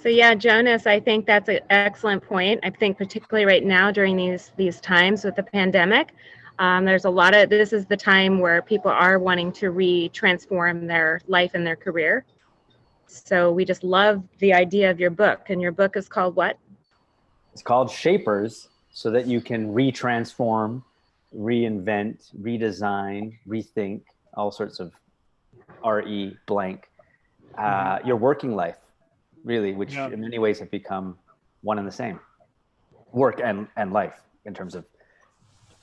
So yeah, Jonas, I think that's an excellent point. I think particularly right now during these times with the pandemic, there's a lot of, this is the time where people are wanting to transform their life and their career. So we just love the idea of your book, and your book is called what? It's called Shapers, so that you can retransform, reinvent, redesign, rethink, all sorts of RE blank, your working life, really, which in many ways have become one and the same. Work and life in terms of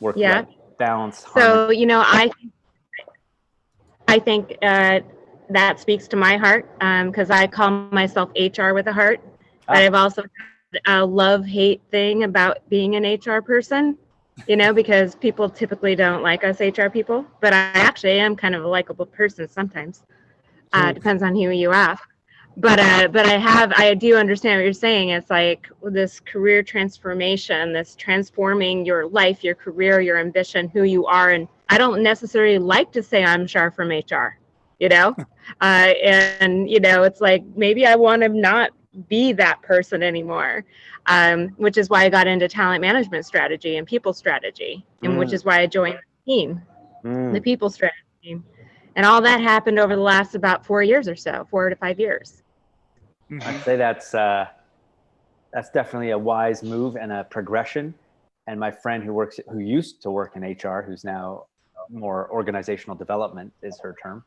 work-life balance. So, you know, I think that speaks to my heart because I call myself HR with a heart. But I've also had a love-hate thing about being an HR person, you know, because people typically don't like us HR people. But I actually am kind of a likable person sometimes. Depends on who you ask. But I do understand what you're saying. It's like this career transformation, this transforming your life, your career, your ambition, who you are. And I don't necessarily like to say I'm Shar from HR, you know? And, you know, it's like maybe I want to not be that person anymore, which is why I got into talent management strategy and people strategy, and which is why I joined the team, the people strategy team. And all that happened over the last about 4 years or so, 4 to 5 years. I'd say that's definitely a wise move and a progression. And my friend who used to work in HR, who's now more organizational development is her term,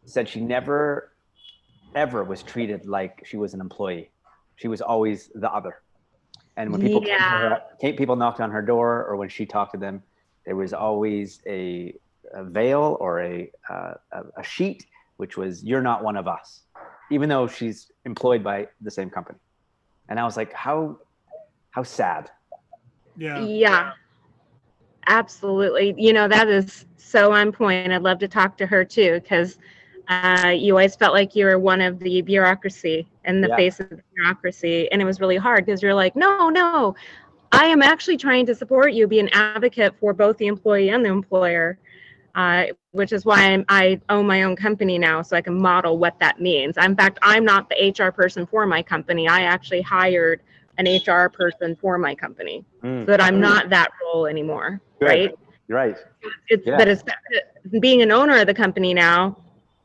said she never ever was treated like she was an employee. She was always the other. And when people people knocked on her door, or when she talked to them, there was always a veil or a sheet, which was, you're not one of us, even though she's employed by the same company. And I was like, how sad. Yeah, absolutely. You know, that is so on point. I'd love to talk to her too, because you always felt like you were one of the bureaucracy and the face of the bureaucracy. And it was really hard because you're like, no, I am actually trying to support you, be an advocate for both the employee and the employer. Which is why I own my own company now, so I can model what that means. In fact, I'm not the HR person for my company. I actually hired an HR person for my company, so that I'm not that role anymore. Good. Right? Right. That is being an owner of the company now,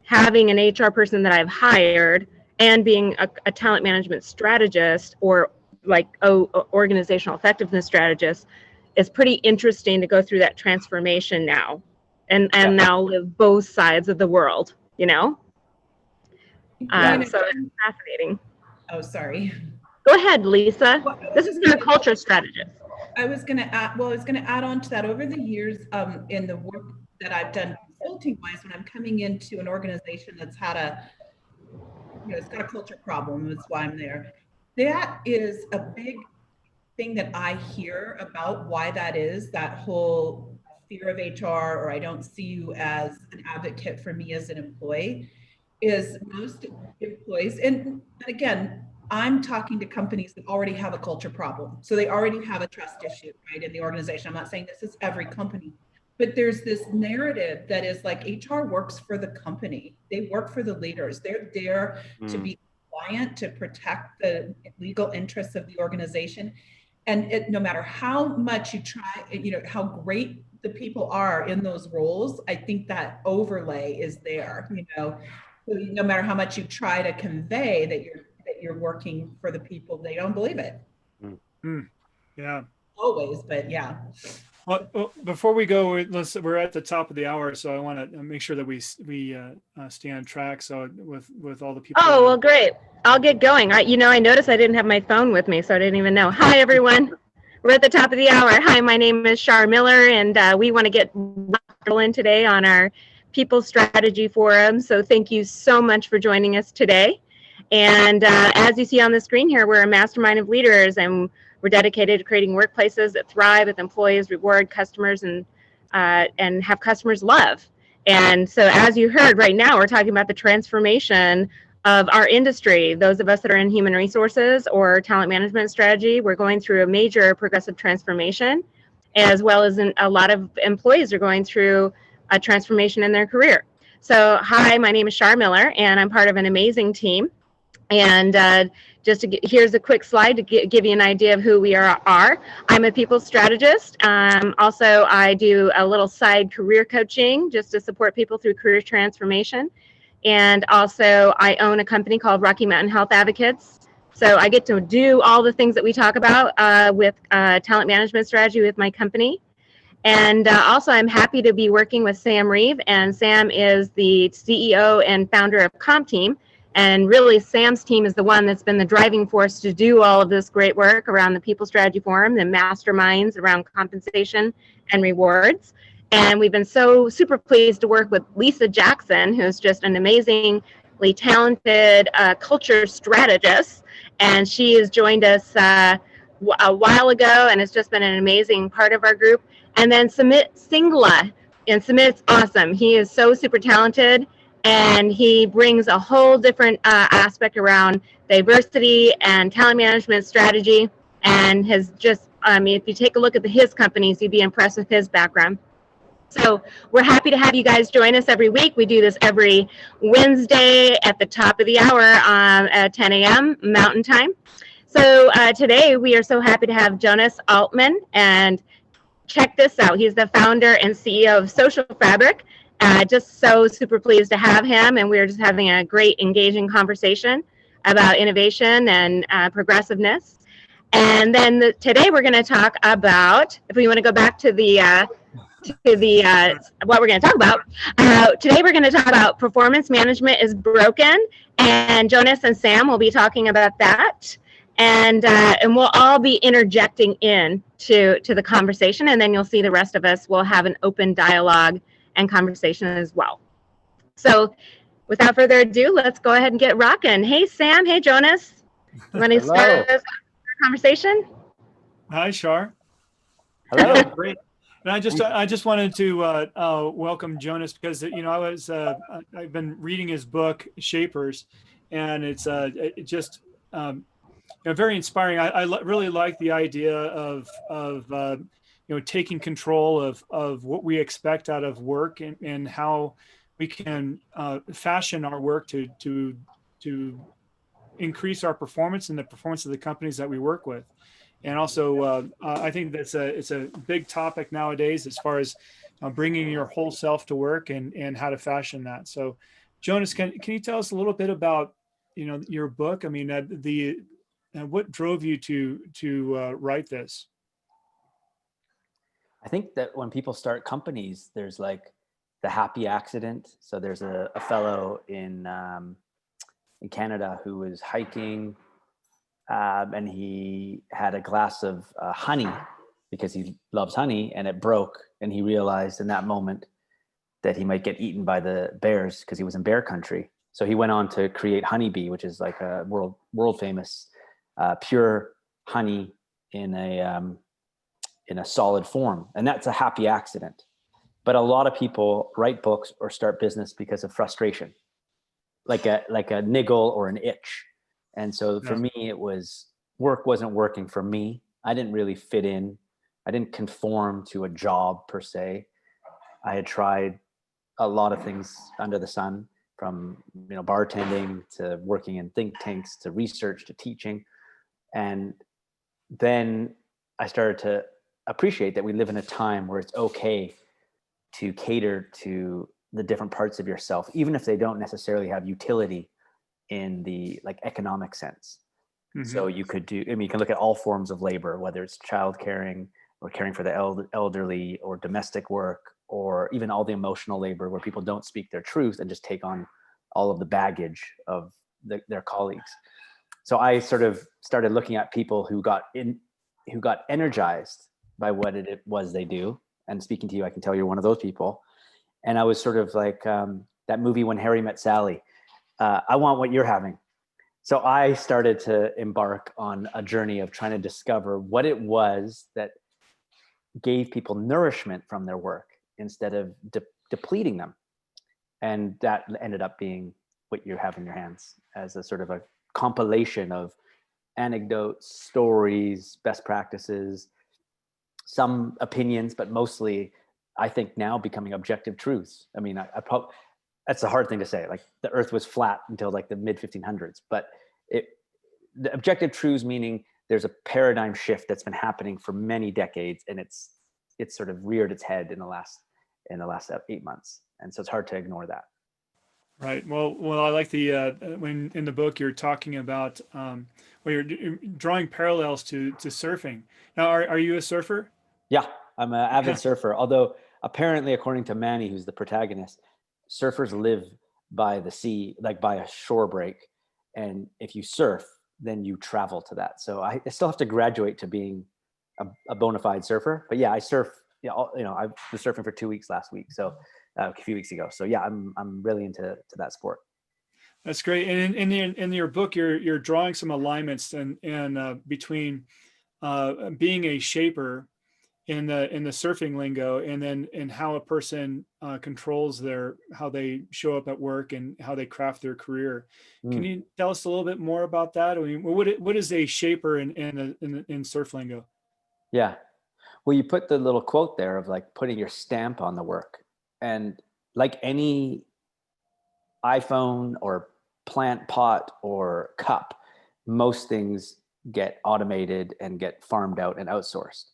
having an HR person that I've hired, and being a talent management strategist or like organizational effectiveness strategist is pretty interesting to go through that transformation now. And now live both sides of the world, you know? So it's fascinating. Oh, sorry. Go ahead, Lisa. This is a culture strategist. I was going to add on to that. Over the years, in the work that I've done consulting-wise, when I'm coming into an organization that's had it's got a culture problem, that's why I'm there. That is a big thing that I hear about why that is, that whole fear of HR, or I don't see you as an advocate for me as an employee, is most employees, and again, I'm talking to companies that already have a culture problem. So they already have a trust issue, right, in the organization. I'm not saying this is every company, but there's this narrative that is like HR works for the company. They work for the leaders. They're there to be compliant, to protect the legal interests of the organization. And no matter how much you try, how great the people are in those roles, I think that overlay is there, So no matter how much you try to convey that you're working for the people, they don't believe it. Yeah. Always, but yeah. Well, before we go, we're at the top of the hour, so I want to make sure that we stay on track. So with all the people. Oh, well, great. I'll get going. I noticed I didn't have my phone with me, so I didn't even know. Hi, everyone. We're at the top of the hour. Hi, my name is Shar Miller, and we want to get in today on our People Strategy Forum. So thank you so much for joining us today. And as you see on the screen here, we're a mastermind of leaders, and we're dedicated to creating workplaces that thrive with employees, reward customers, and have customers love. And so as you heard right now, we're talking about the transformation of our industry. Those of us that are in human resources or talent management strategy, we're going through a major progressive transformation, as well as a lot of employees are going through a transformation in their career. So hi, my name is Shar Miller, and I'm part of an amazing team. And here's a quick slide to give you an idea of who we are. I'm a people strategist. Also, I do a little side career coaching just to support people through career transformation. And also, I own a company called Rocky Mountain Health Advocates. So I get to do all the things that we talk about with talent management strategy with my company. And also, I'm happy to be working with Sam Reeve. And Sam is the CEO and founder of CompTeam. And really, Sam's team is the one that's been the driving force to do all of this great work around the People Strategy Forum, the masterminds around compensation and rewards. And we've been so super pleased to work with Lisa Jackson, who's just an amazingly talented culture strategist. And she has joined us a while ago, and it's just been an amazing part of our group. And then Sumit Singla, and Sumit's awesome. He is so super talented, and he brings a whole different aspect around diversity and talent management strategy, and has just, I mean, if you take a look at his companies, you'd be impressed with his background. So we're happy to have you guys join us every week. We do this every Wednesday at the top of the hour at 10 a.m. Mountain Time. So today we are so happy to have Jonas Altman, and check this out. He's the founder and CEO of Social Fabric. Just so super pleased to have him, and we're just having a great engaging conversation about innovation and progressiveness. And then today we're going to talk about, if we want to go back to what we're going to talk about. Today we're going to talk about performance management is broken, and Jonas and Sam will be talking about that. And we'll all be interjecting in to the conversation, and then you'll see the rest of us will have an open dialogue and conversation as well. So without further ado, let's go ahead and get rocking. Hey, Sam. Hey, Jonas. You want to start this conversation? Hi, Shar. Hello. Great. And I just wanted to welcome Jonas, because I've been reading his book Shapers, and it's just very inspiring. I really like the idea of taking control of what we expect out of work, and how we can fashion our work to increase our performance and the performance of the companies that we work with. And also, I think it's a big topic nowadays as far as bringing your whole self to work and how to fashion that. So, Jonas, can you tell us a little bit about your book? I mean, what drove you to write this? I think that when people start companies, there's like the happy accident. So there's a fellow in Canada who was hiking, and he had a glass of honey because he loves honey, and it broke, and he realized in that moment that he might get eaten by the bears because he was in bear country. So he went on to create Honeybee, which is like a world famous pure honey in a solid form, and that's a happy accident. But a lot of people write books or start business because of frustration, like a niggle or an itch. And so for me, it was work wasn't working for me. I didn't really fit in. I didn't conform to a job per se. I had tried a lot of things under the sun, from bartending to working in think tanks to research to teaching. And then I started to appreciate that we live in a time where it's okay to cater to the different parts of yourself, even if they don't necessarily have utility in the economic sense. Mm-hmm. So you could you can look at all forms of labor, whether it's child caring or caring for the elderly, or domestic work, or even all the emotional labor where people don't speak their truth and just take on all of the baggage of their colleagues. So I sort of started looking at people who got energized by what it was they do. And speaking to you, I can tell you're one of those people. And I was sort of like that movie When Harry Met Sally. I want what you're having. So I started to embark on a journey of trying to discover what it was that gave people nourishment from their work instead of depleting them. And that ended up being what you have in your hands, as a sort of a compilation of anecdotes, stories, best practices, some opinions, but mostly, I think now, becoming objective truths. I mean, that's a hard thing to say. Like, the earth was flat until like the mid 1500s, but the objective truths, meaning there's a paradigm shift that's been happening for many decades, and it's sort of reared its head in the last 8 months, and so it's hard to ignore that. Right. Well, I like the when in the book you're talking about you're drawing parallels to surfing. Now, are you a surfer? Yeah, I'm an avid surfer. Although apparently, according to Manny, who's the protagonist, surfers live by the sea, like by a shore break, and if you surf, then you travel to that. So I still have to graduate to being a bona fide surfer. But yeah, I surf. I was surfing for 2 weeks last week, so a few weeks ago. So yeah, I'm really into that sport. That's great. And in your book, you're drawing some alignments and between being a shaper in the surfing lingo, and how a person controls how they show up at work and how they craft their career. Can you tell us a little bit more about that? I mean, what is a shaper in surf lingo? Yeah. Well, you put the little quote there of like putting your stamp on the work, and like any iPhone or plant pot or cup, most things get automated and get farmed out and outsourced,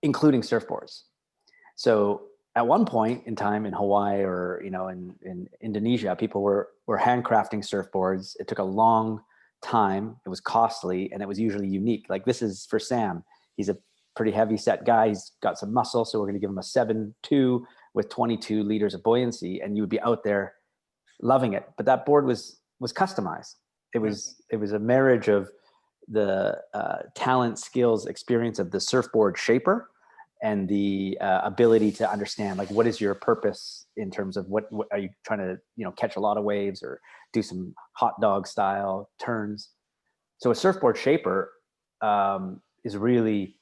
including surfboards. So at one point in time in Hawaii or in Indonesia, people were handcrafting surfboards. It took a long time. It was costly, and it was usually unique. Like, this is for Sam. He's a pretty heavy set guy. He's got some muscle, so we're going to give him a 7.2 with 22 liters of buoyancy, and you would be out there loving it. But that board was customized. It was a marriage of the talent, skills, experience of the surfboard shaper, and the ability to understand, like, what is your purpose in terms of what are you trying to catch a lot of waves or do some hot dog style turns. So a surfboard shaper is really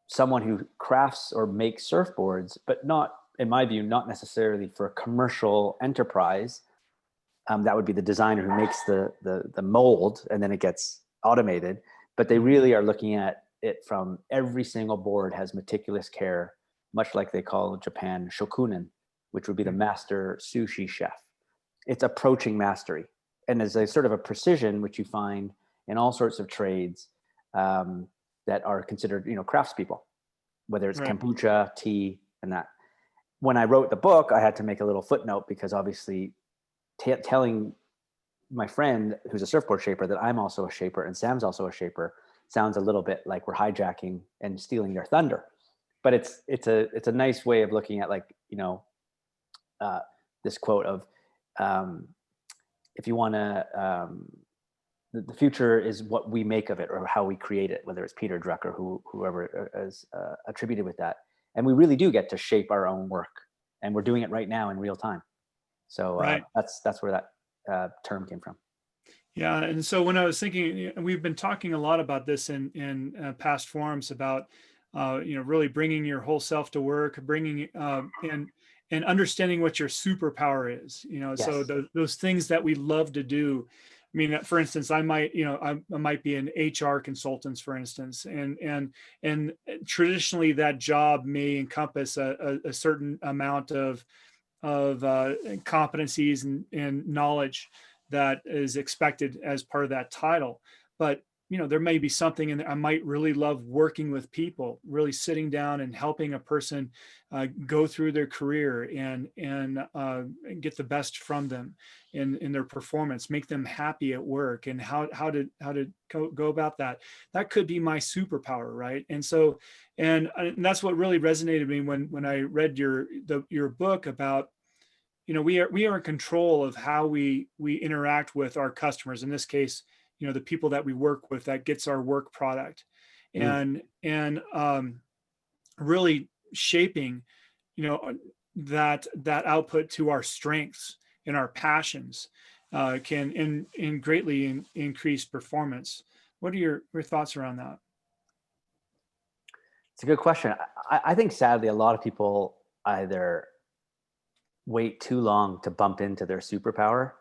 someone who crafts or makes surfboards, but not, in my view, not necessarily for a commercial enterprise. That would be the designer who makes the mold, and then it gets automated. But they really are looking at it from every single board has meticulous care, much like they call Japan shokunin, which would be the master sushi chef. It's approaching mastery. And there's a sort of a precision, which you find in all sorts of trades that are considered, craftspeople, whether it's kombucha, tea, and that. When I wrote the book, I had to make a little footnote, because obviously telling my friend who's a surfboard shaper that I'm also a shaper and Sam's also a shaper sounds a little bit like we're hijacking and stealing their thunder. But it's a nice way of looking at, like, this quote of, if you want to, the future is what we make of it or how we create it, whether it's Peter Drucker or whoever is attributed with that. And we really do get to shape our own work, and we're doing it right now in real time. So that's where that term came from. Yeah, and so when I was thinking, we've been talking a lot about this in past forums about, really bringing your whole self to work, bringing and understanding what your superpower is. Yes. So those things that we love to do. I mean, for instance, I might be an HR consultant, for instance, and traditionally that job may encompass a certain amount of competencies and knowledge that is expected as part of that title. But there may be something in there. I might really love working with people, really sitting down and helping a person go through their career and get the best from them in their performance, make them happy at work, and how to go about that. That could be my superpower, right? And so, and that's what really resonated with me when I read your book about, we are in control of how we interact with our customers. In this case, the people that we work with, that gets our work product, and really shaping, that output to our strengths and our passions can greatly increase performance. What are your thoughts around that? It's a good question. I think sadly, a lot of people either wait too long to bump into their superpower,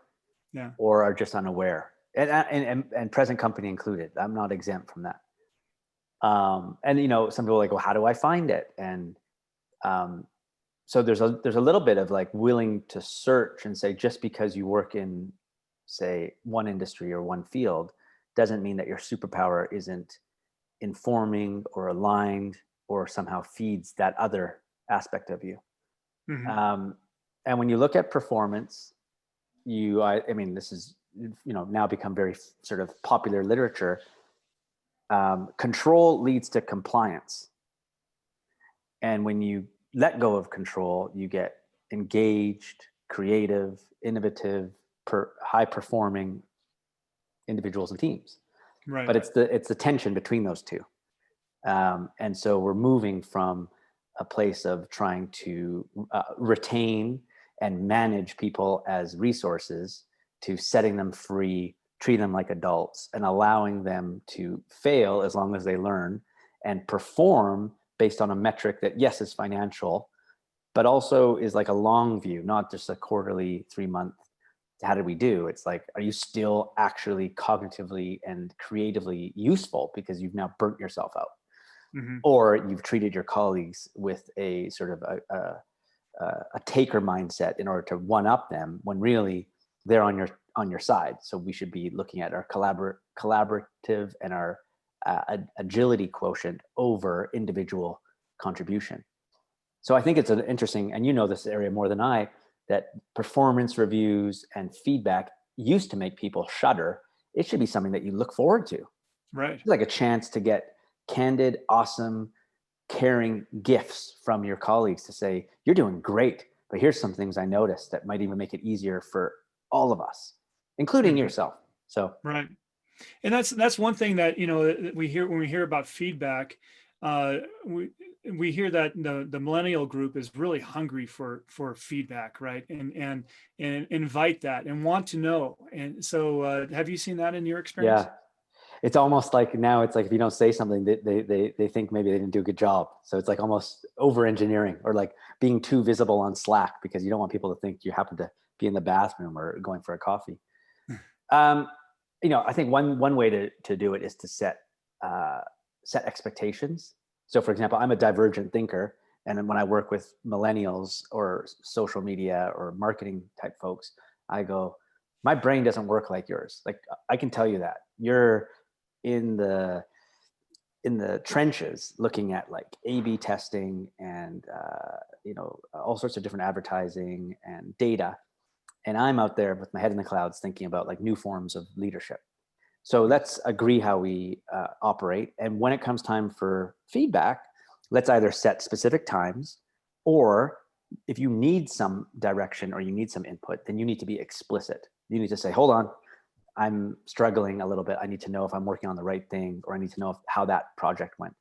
or are just unaware. And present company included. I'm not exempt from that. And some people are like, well, how do I find it? And so there's a little bit of like willing to search and say, just because you work in say, one industry or one field doesn't mean that your superpower isn't informing or aligned or somehow feeds that other aspect of you. And when you look at performance, I mean, this is, now become very sort of popular literature. Control leads to compliance. And when you let go of control, you get engaged, creative, innovative, high performing individuals and teams. Right. But it's the tension between those two. And so we're moving from a place of trying to retain and manage people as resources to setting them free, treat them like adults, and allowing them to fail as long as they learn and perform based on a metric that, yes, is financial, but also is like a long view, not just a quarterly 3-month, how did we do? It's like, are you still actually cognitively and creatively useful because you've now burnt yourself out? Or you've treated your colleagues with a sort of a taker mindset in order to one up them when really they're on your side. So we should be looking at our collaborative and our agility quotient over individual contribution. So I think it's an interesting, and you know this area more than I, that performance reviews and feedback used to make people shudder. It should be something that you look forward to. Right. It's like a chance to get candid, awesome, caring gifts from your colleagues to say, you're doing great, but here's some things I noticed that might even make it easier for all of us, including yourself. So right. And that's one thing that, that we hear when we hear about feedback. We hear that the millennial group is really hungry for feedback, right? And invite that and want to know. And so, have you seen that in your experience? Yeah, it's almost like now it's like if you don't say something, they think maybe they didn't do a good job. So it's like almost over engineering or like being too visible on Slack because you don't want people to think you happen to be in the bathroom or going for a coffee. I think one way to do it is to set expectations. So for example, I'm a divergent thinker. And when I work with millennials or social media or marketing type folks, I go, my brain doesn't work like yours. Like I can tell you that you're in the trenches looking at like A/B testing and, all sorts of different advertising and data. And I'm out there with my head in the clouds thinking about like new forms of leadership. So let's agree how we operate. And when it comes time for feedback, let's either set specific times, or if you need some direction or you need some input, then you need to be explicit. You need to say, hold on, I'm struggling a little bit. I need to know if I'm working on the right thing, or I need to know how that project went.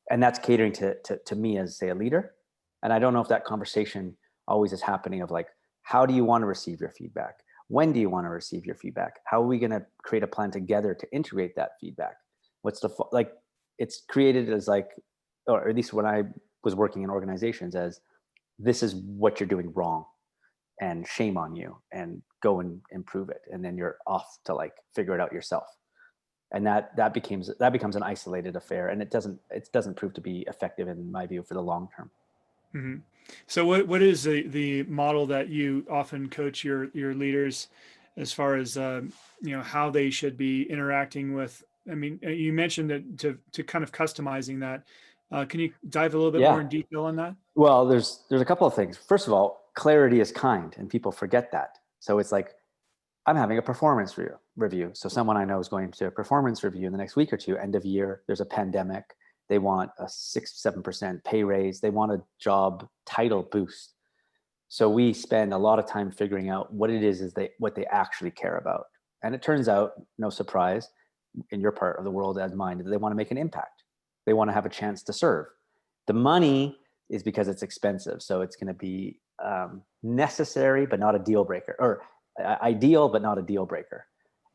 And that's catering to me as, say, a leader. And I don't know if that conversation always is happening of like, how do you want to receive your feedback? When do you want to receive your feedback? How are we going to create a plan together to integrate that feedback? What's it's created as like, or at least when I was working in organizations, as this is what you're doing wrong and shame on you, and go and improve it. And then you're off to like figure it out yourself. And that becomes an isolated affair, and it doesn't prove to be effective in my view for the long term. Mm-hmm. So what is the model that you often coach your leaders as far as how they should be interacting with? I mean, you mentioned that to kind of customizing that. Can you dive a little bit more in detail on that? Well, there's a couple of things. First of all, clarity is kind, and people forget that. So it's like, I'm having a performance review. So someone I know is going to a performance review in the next week or two, end of year, there's a pandemic. They want a 6-7% pay raise. They want a job title boost. So we spend a lot of time figuring out what it is what they actually care about. And it turns out, no surprise, in your part of the world as mine, that they want to make an impact. They want to have a chance to serve. The money is because it's expensive. So it's going to be necessary, but not a deal breaker, or ideal, but not a deal breaker.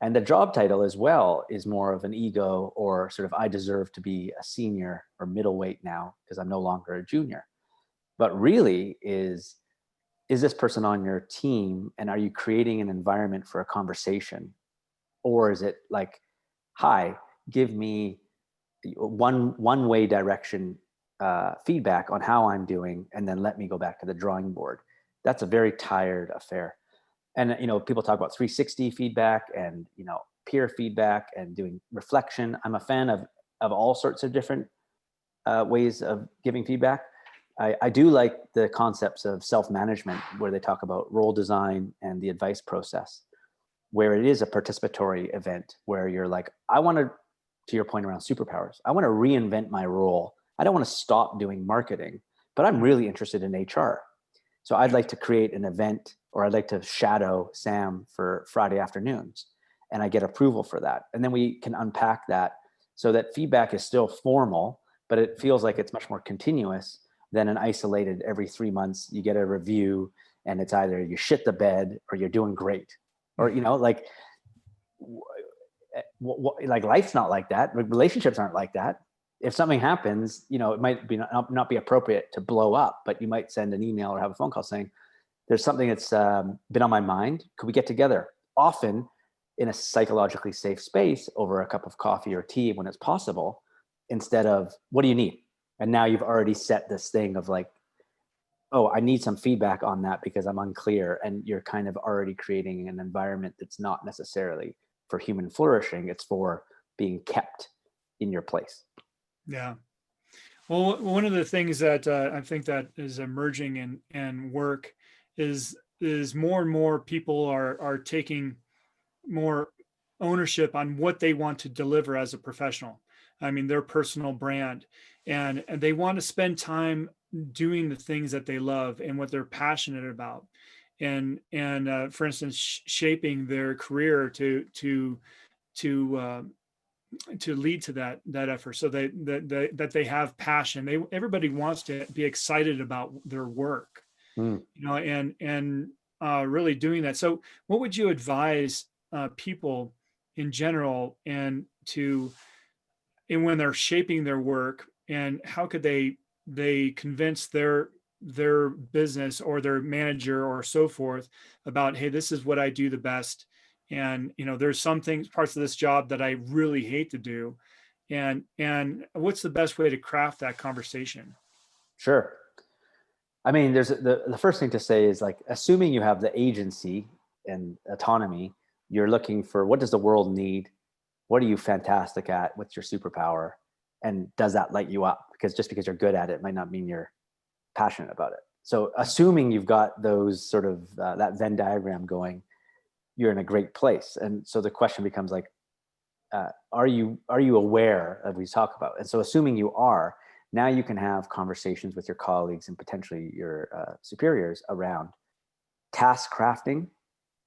And the job title as well is more of an ego, or sort of, I deserve to be a senior or middleweight now because I'm no longer a junior. But really is this person on your team, and are you creating an environment for a conversation? Or is it like, hi, give me one way direction feedback on how I'm doing, and then let me go back to the drawing board? That's a very tired affair. And, people talk about 360 feedback and, peer feedback and doing reflection. I'm a fan of all sorts of different ways of giving feedback. I do like the concepts of self-management, where they talk about role design and the advice process, where it is a participatory event where you're like, I want to your point around superpowers, I want to reinvent my role. I don't want to stop doing marketing, but I'm really interested in HR. So I'd like to create an event, or I'd like to shadow Sam for Friday afternoons, and I get approval for that. And then we can unpack that so that feedback is still formal, but it feels like it's much more continuous than an isolated every 3 months, you get a review and it's either you shit the bed or you're doing great. Or, like life's not like that. Relationships aren't like that. If something happens, it might be not be appropriate to blow up, but you might send an email or have a phone call saying, there's something that's been on my mind. Could we get together? Often in a psychologically safe space over a cup of coffee or tea when it's possible, instead of, what do you need? And now you've already set this thing of like, oh, I need some feedback on that because I'm unclear. And you're kind of already creating an environment that's not necessarily for human flourishing. It's for being kept in your place. Yeah. Well, one of the things that I think that is emerging in work is more and more people are taking more ownership on what they want to deliver as a professional. I mean, their personal brand, and they want to spend time doing the things that they love and what they're passionate about, and for instance, shaping their career to lead to that effort, so that they have passion. Everybody wants to be excited about their work, and really doing that. So, what would you advise people in general, and when they're shaping their work, and how could they convince their business or their manager or so forth about, hey, this is what I do the best, and there's some parts of this job that I really hate to do, and what's the best way to craft that conversation? Sure. I mean, there's the first thing to say is, like, assuming you have the agency and autonomy, you're looking for, what does the world need? What are you fantastic at? What's your superpower? And does that light you up? Because just because you're good at it might not mean you're passionate about it. So assuming you've got those sort of that Venn diagram going, you're in a great place. And so the question becomes like, are you aware of what we talk about? And so assuming you are, now you can have conversations with your colleagues and potentially your superiors around task crafting,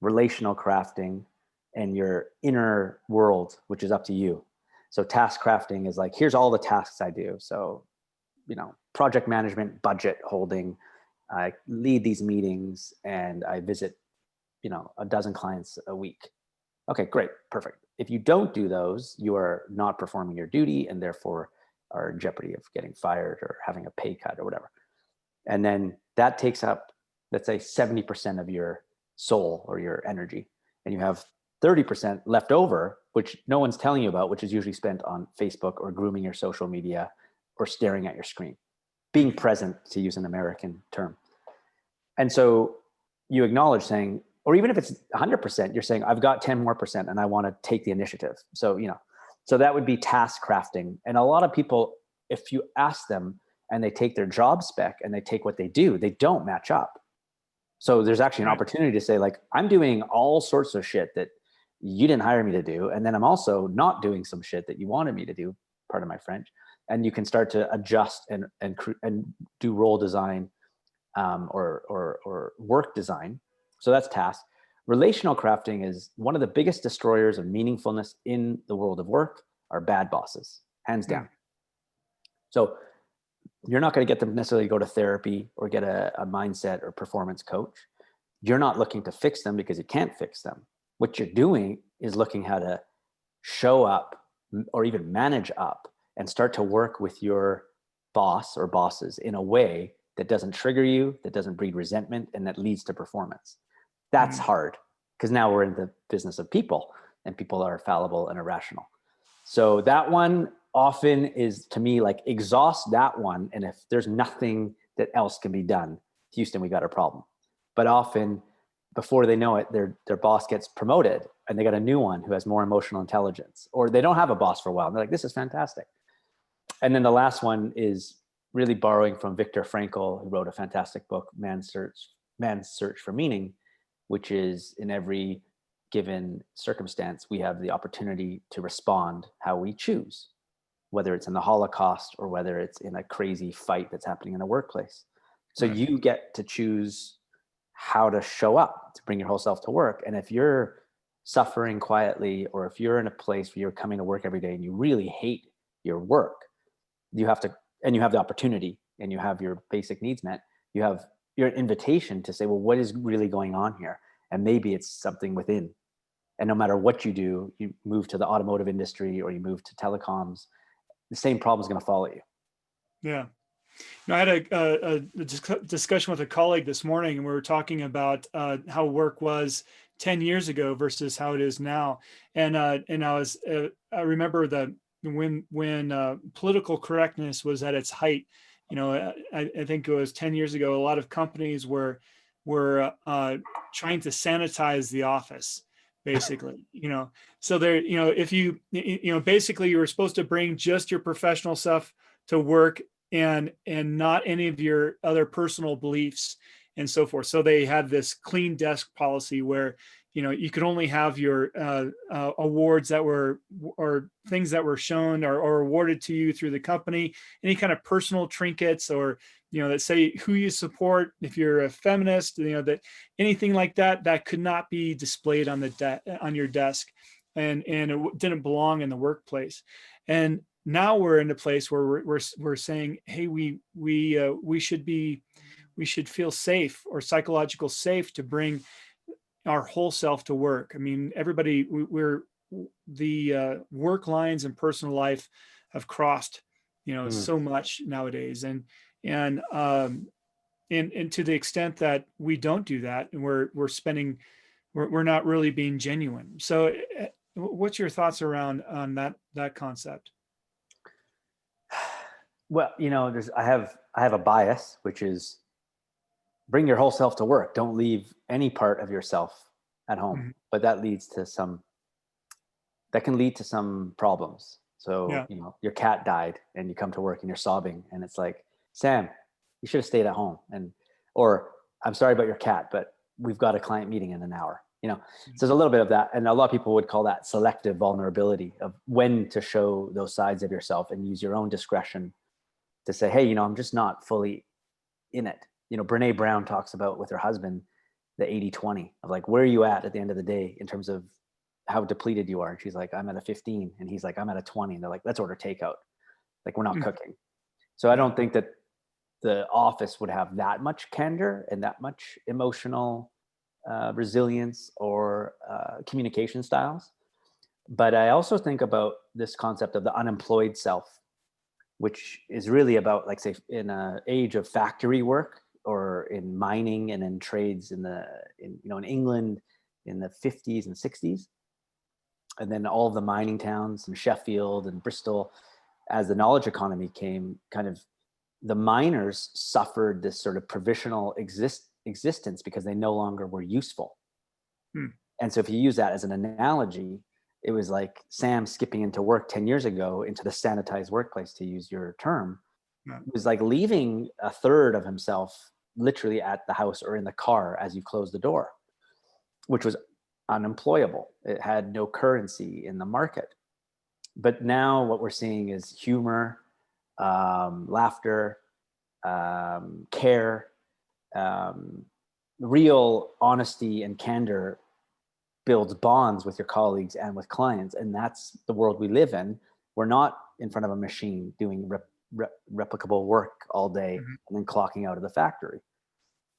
relational crafting, and your inner world, which is up to you. So task crafting is like, here's all the tasks I do. So, project management, budget holding, I lead these meetings, and I visit, a dozen clients a week. Okay, great, perfect. If you don't do those, you are not performing your duty, and therefore are in jeopardy of getting fired or having a pay cut or whatever. And then that takes up, let's say, 70% of your soul or your energy. And you have 30% left over, which no one's telling you about, which is usually spent on Facebook or grooming your social media or staring at your screen, being present, to use an American term. And so you acknowledge saying, or even if it's 100%, you're saying, I've got 10 more percent and I want to take the initiative. So, so that would be task crafting. And a lot of people, if you ask them and they take their job spec and they take what they do, they don't match up. So there's actually an opportunity to say, like, I'm doing all sorts of shit that you didn't hire me to do. And then I'm also not doing some shit that you wanted me to do, pardon my French. And you can start to adjust and do role design or work design. So that's task. Relational crafting is one of the biggest destroyers of meaningfulness in the world of work are bad bosses, hands down. So you're not going to get them necessarily to go to therapy or get a mindset or performance coach. You're not looking to fix them because you can't fix them. What you're doing is looking how to show up or even manage up and start to work with your boss or bosses in a way that doesn't trigger you, that doesn't breed resentment, and that leads to performance. That's hard, because now we're in the business of people, and people are fallible and irrational. So that one often is, to me, like, exhaust that one. And if there's nothing that else can be done, Houston, we got a problem. But often before they know it, their boss gets promoted and they got a new one who has more emotional intelligence, or they don't have a boss for a while. And they're like, this is fantastic. And then the last one is really borrowing from Viktor Frankl, who wrote a fantastic book, Man's Search for Meaning, which is in every given circumstance, we have the opportunity to respond how we choose, whether it's in the Holocaust or whether it's in a crazy fight that's happening in the workplace. So you get to choose how to show up to bring your whole self to work. And if you're suffering quietly, or if you're in a place where you're coming to work every day and you really hate your work, you have the opportunity and you have your basic needs met, you have your invitation to say, well, what is really going on here? And maybe it's something within. And no matter what you do, you move to the automotive industry or you move to telecoms, the same problem is going to follow you. Yeah. I had a discussion with a colleague this morning, and we were talking about how work was 10 years ago versus how it is now. And I remember when political correctness was at its height. I think it was 10 years ago. A lot of companies were trying to sanitize the office, basically. So there, if you basically you were supposed to bring just your professional stuff to work and not any of your other personal beliefs and so forth. So they had this clean desk policy where, you could only have your awards that were, or things that were shown or awarded to you through the company, any kind of personal trinkets or, that say who you support. If you're a feminist, that anything like that could not be displayed on on your desk, and it didn't belong in the workplace. And now we're in a place where we're saying, hey, we should feel safe, or psychological safe, to bring our whole self to work. I mean, everybody, the work lines and personal life have crossed, so much nowadays, and to the extent that we don't do that, and we're not really being genuine. So, what's your thoughts around on that concept? Well, I have a bias, which is bring your whole self to work. Don't leave any part of yourself at home. Mm-hmm. But that can lead to some problems. So, your cat died and you come to work and you're sobbing, and it's like, Sam, you should have stayed at home. Or I'm sorry about your cat, but we've got a client meeting in an hour. So there's a little bit of that. And a lot of people would call that selective vulnerability, of when to show those sides of yourself and use your own discretion to say, hey, I'm just not fully in it. Brene Brown talks about with her husband, the 80-20 of like, where are you at the end of the day in terms of how depleted you are? And she's like, I'm at a 15. And he's like, I'm at a 20. And they're like, let's order takeout. Like, we're not cooking. So I don't think that the office would have that much candor and that much emotional resilience or communication styles. But I also think about this concept of the unemployed self, which is really about, like, say, in an age of factory work, or in mining and in trades in England in the 50s and 60s. And then all of the mining towns in Sheffield and Bristol, as the knowledge economy came, kind of the miners suffered this sort of provisional existence because they no longer were useful. And so if you use that as an analogy, it was like Sam skipping into work 10 years ago into the sanitized workplace, to use your term. It was like leaving a third of himself literally at the house or in the car as you close the door, which was unemployable. It had no currency in the market. But now what we're seeing is humor, laughter, care, real honesty and candor builds bonds with your colleagues and with clients. And that's the world we live in. We're not in front of a machine doing replicable work all day and then clocking out of the factory.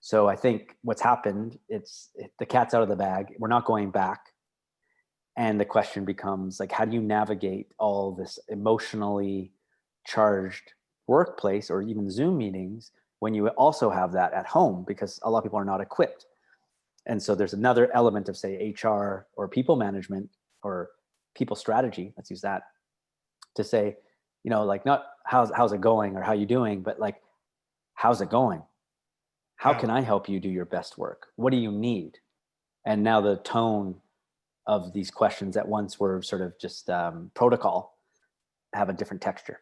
So I think what's happened, the cat's out of the bag. We're not going back. And the question becomes, like, how do you navigate all this emotionally charged workplace or even Zoom meetings when you also have that at home? Because a lot of people are not equipped. And so there's another element of, say, HR or people management or people strategy, let's use that, to say, like, not how's it going or how you doing, but like, how's it going? How can I help you do your best work? What do you need? And now the tone of these questions that once were sort of just protocol have a different texture.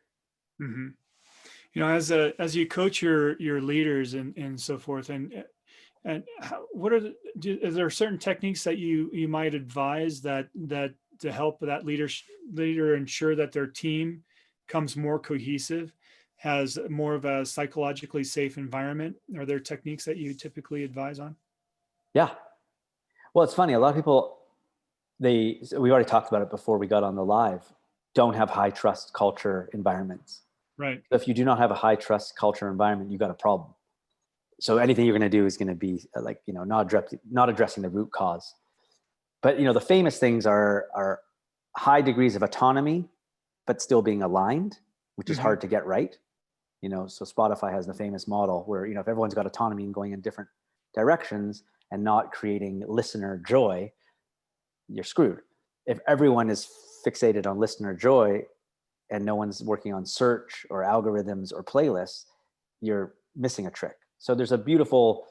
Mm-hmm. As you coach your leaders and so forth, and what are is there certain techniques that you might advise that to help that leader ensure that their team comes more cohesive, has more of a psychologically safe environment? Are there techniques that you typically advise on? Yeah. Well, it's funny. A lot of people, we already talked about it before we got on the live, don't have high trust culture environments. Right. So if you do not have a high trust culture environment, you got a problem. So anything you're going to do is going to be not addressing the root cause. But the famous things are high degrees of autonomy, but still being aligned, which is hard to get right. So Spotify has the famous model where if everyone's got autonomy and going in different directions and not creating listener joy, you're screwed. If everyone is fixated on listener joy and no one's working on search or algorithms or playlists, you're missing a trick. So there's a beautiful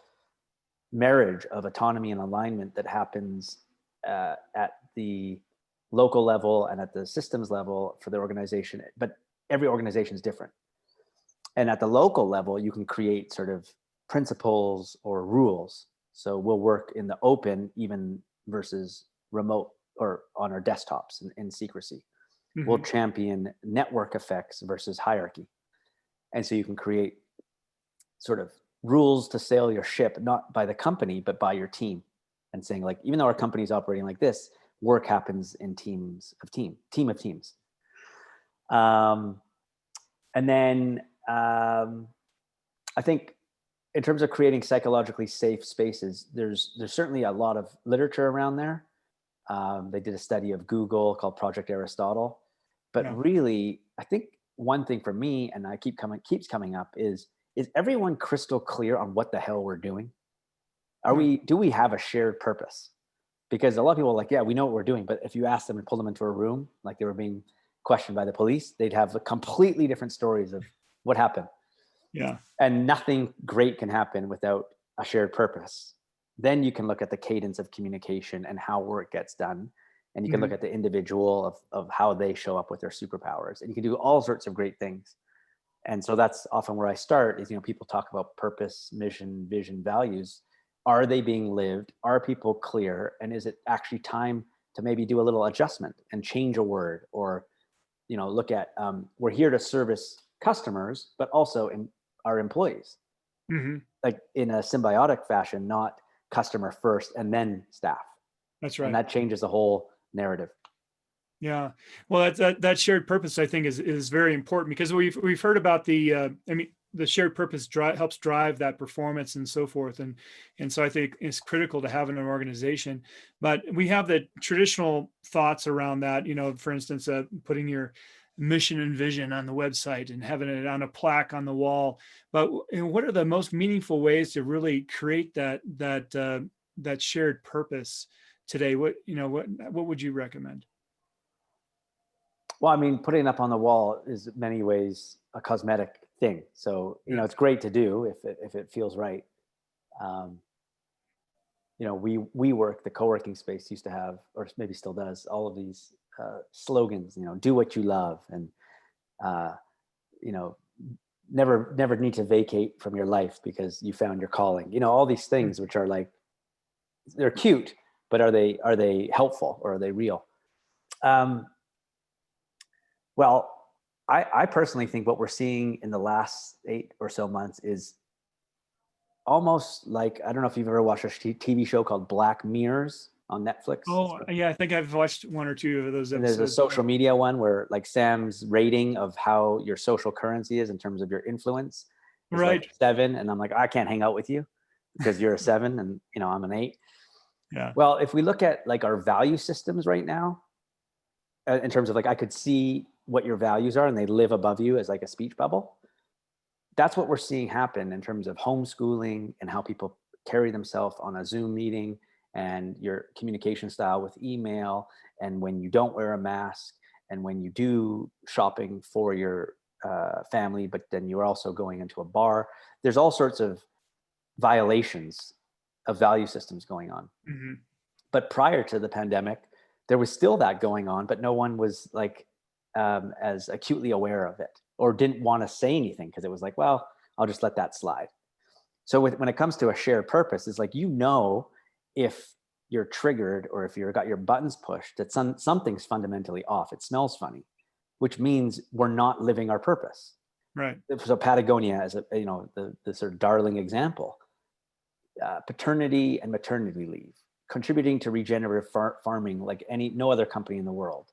marriage of autonomy and alignment that happens at the local level and at the systems level for the organization, but every organization is different. And at the local level, you can create sort of principles or rules. So we'll work in the open even versus remote or on our desktops in secrecy. Mm-hmm. We'll champion network effects versus hierarchy. And so you can create sort of rules to sail your ship, not by the company, but by your team. And saying even though our company is operating like this, work happens in team of teams. And then I think in terms of creating psychologically safe spaces, there's certainly a lot of literature around there. They did a study of Google called Project Aristotle. But really, I think one thing for me, and keeps coming up, is everyone crystal clear on what the hell we're doing? Do we have a shared purpose? Because a lot of people are like, yeah, we know what we're doing. But if you ask them and pull them into a room, like they were being questioned by the police, they'd have a completely different stories of what happened. Yeah. And nothing great can happen without a shared purpose. Then you can look at the cadence of communication and how work gets done. And you can look at the individual of how they show up with their superpowers. And you can do all sorts of great things. And so that's often where I start is, people talk about purpose, mission, vision, values. Are they being lived? Are people clear? And is it actually time to maybe do a little adjustment and change a word, or, look at, we're here to service customers, but also in our employees, like in a symbiotic fashion, not customer first and then staff. That's right. And that changes the whole narrative. Yeah. Well, that shared purpose, I think, is very important, because we've heard about the shared purpose helps drive that performance and so forth. And so I think it's critical to have in an organization. But we have the traditional thoughts around that, for instance, putting your mission and vision on the website and having it on a plaque on the wall. But what are the most meaningful ways to really create that shared purpose today? What would you recommend? Well, I mean, putting it up on the wall is in many ways a cosmetic thing. So, it's great to do if it feels right. WeWork, the co-working space, used to have, or maybe still does, all of these slogans, do what you love, and, never need to vacate from your life because you found your calling, all these things, which are like, they're cute, but are they helpful, or are they real? Well, I personally think what we're seeing in the last 8 or so months is almost like, I don't know if you've ever watched a TV show called Black Mirrors on Netflix. Oh, yeah, I think I've watched 1 or 2 of those episodes. And there's a social media one where like Sam's rating of how your social currency is in terms of your influence is right. like 7. And I'm like, I can't hang out with you because you're a 7 and I'm an 8. Yeah. Well, if we look at like our value systems right now, in terms of like, I could see what your values are and they live above you as like a speech bubble. That's what we're seeing happen in terms of homeschooling and how people carry themselves on a Zoom meeting, and your communication style with email, and when you don't wear a mask, and when you do shopping for your family, but then you're also going into a bar. There's all sorts of violations of value systems going on. But prior to the pandemic, there was still that going on, but no one was like as acutely aware of it or didn't want to say anything because it was like, well, I'll just let that slide. So when it comes to a shared purpose, it's like, if you're triggered or if you've got your buttons pushed, that something's fundamentally off. It smells funny, which means we're not living our purpose. Right. So Patagonia is the sort of darling example. Paternity and maternity leave, contributing to regenerative farming like no other company in the world,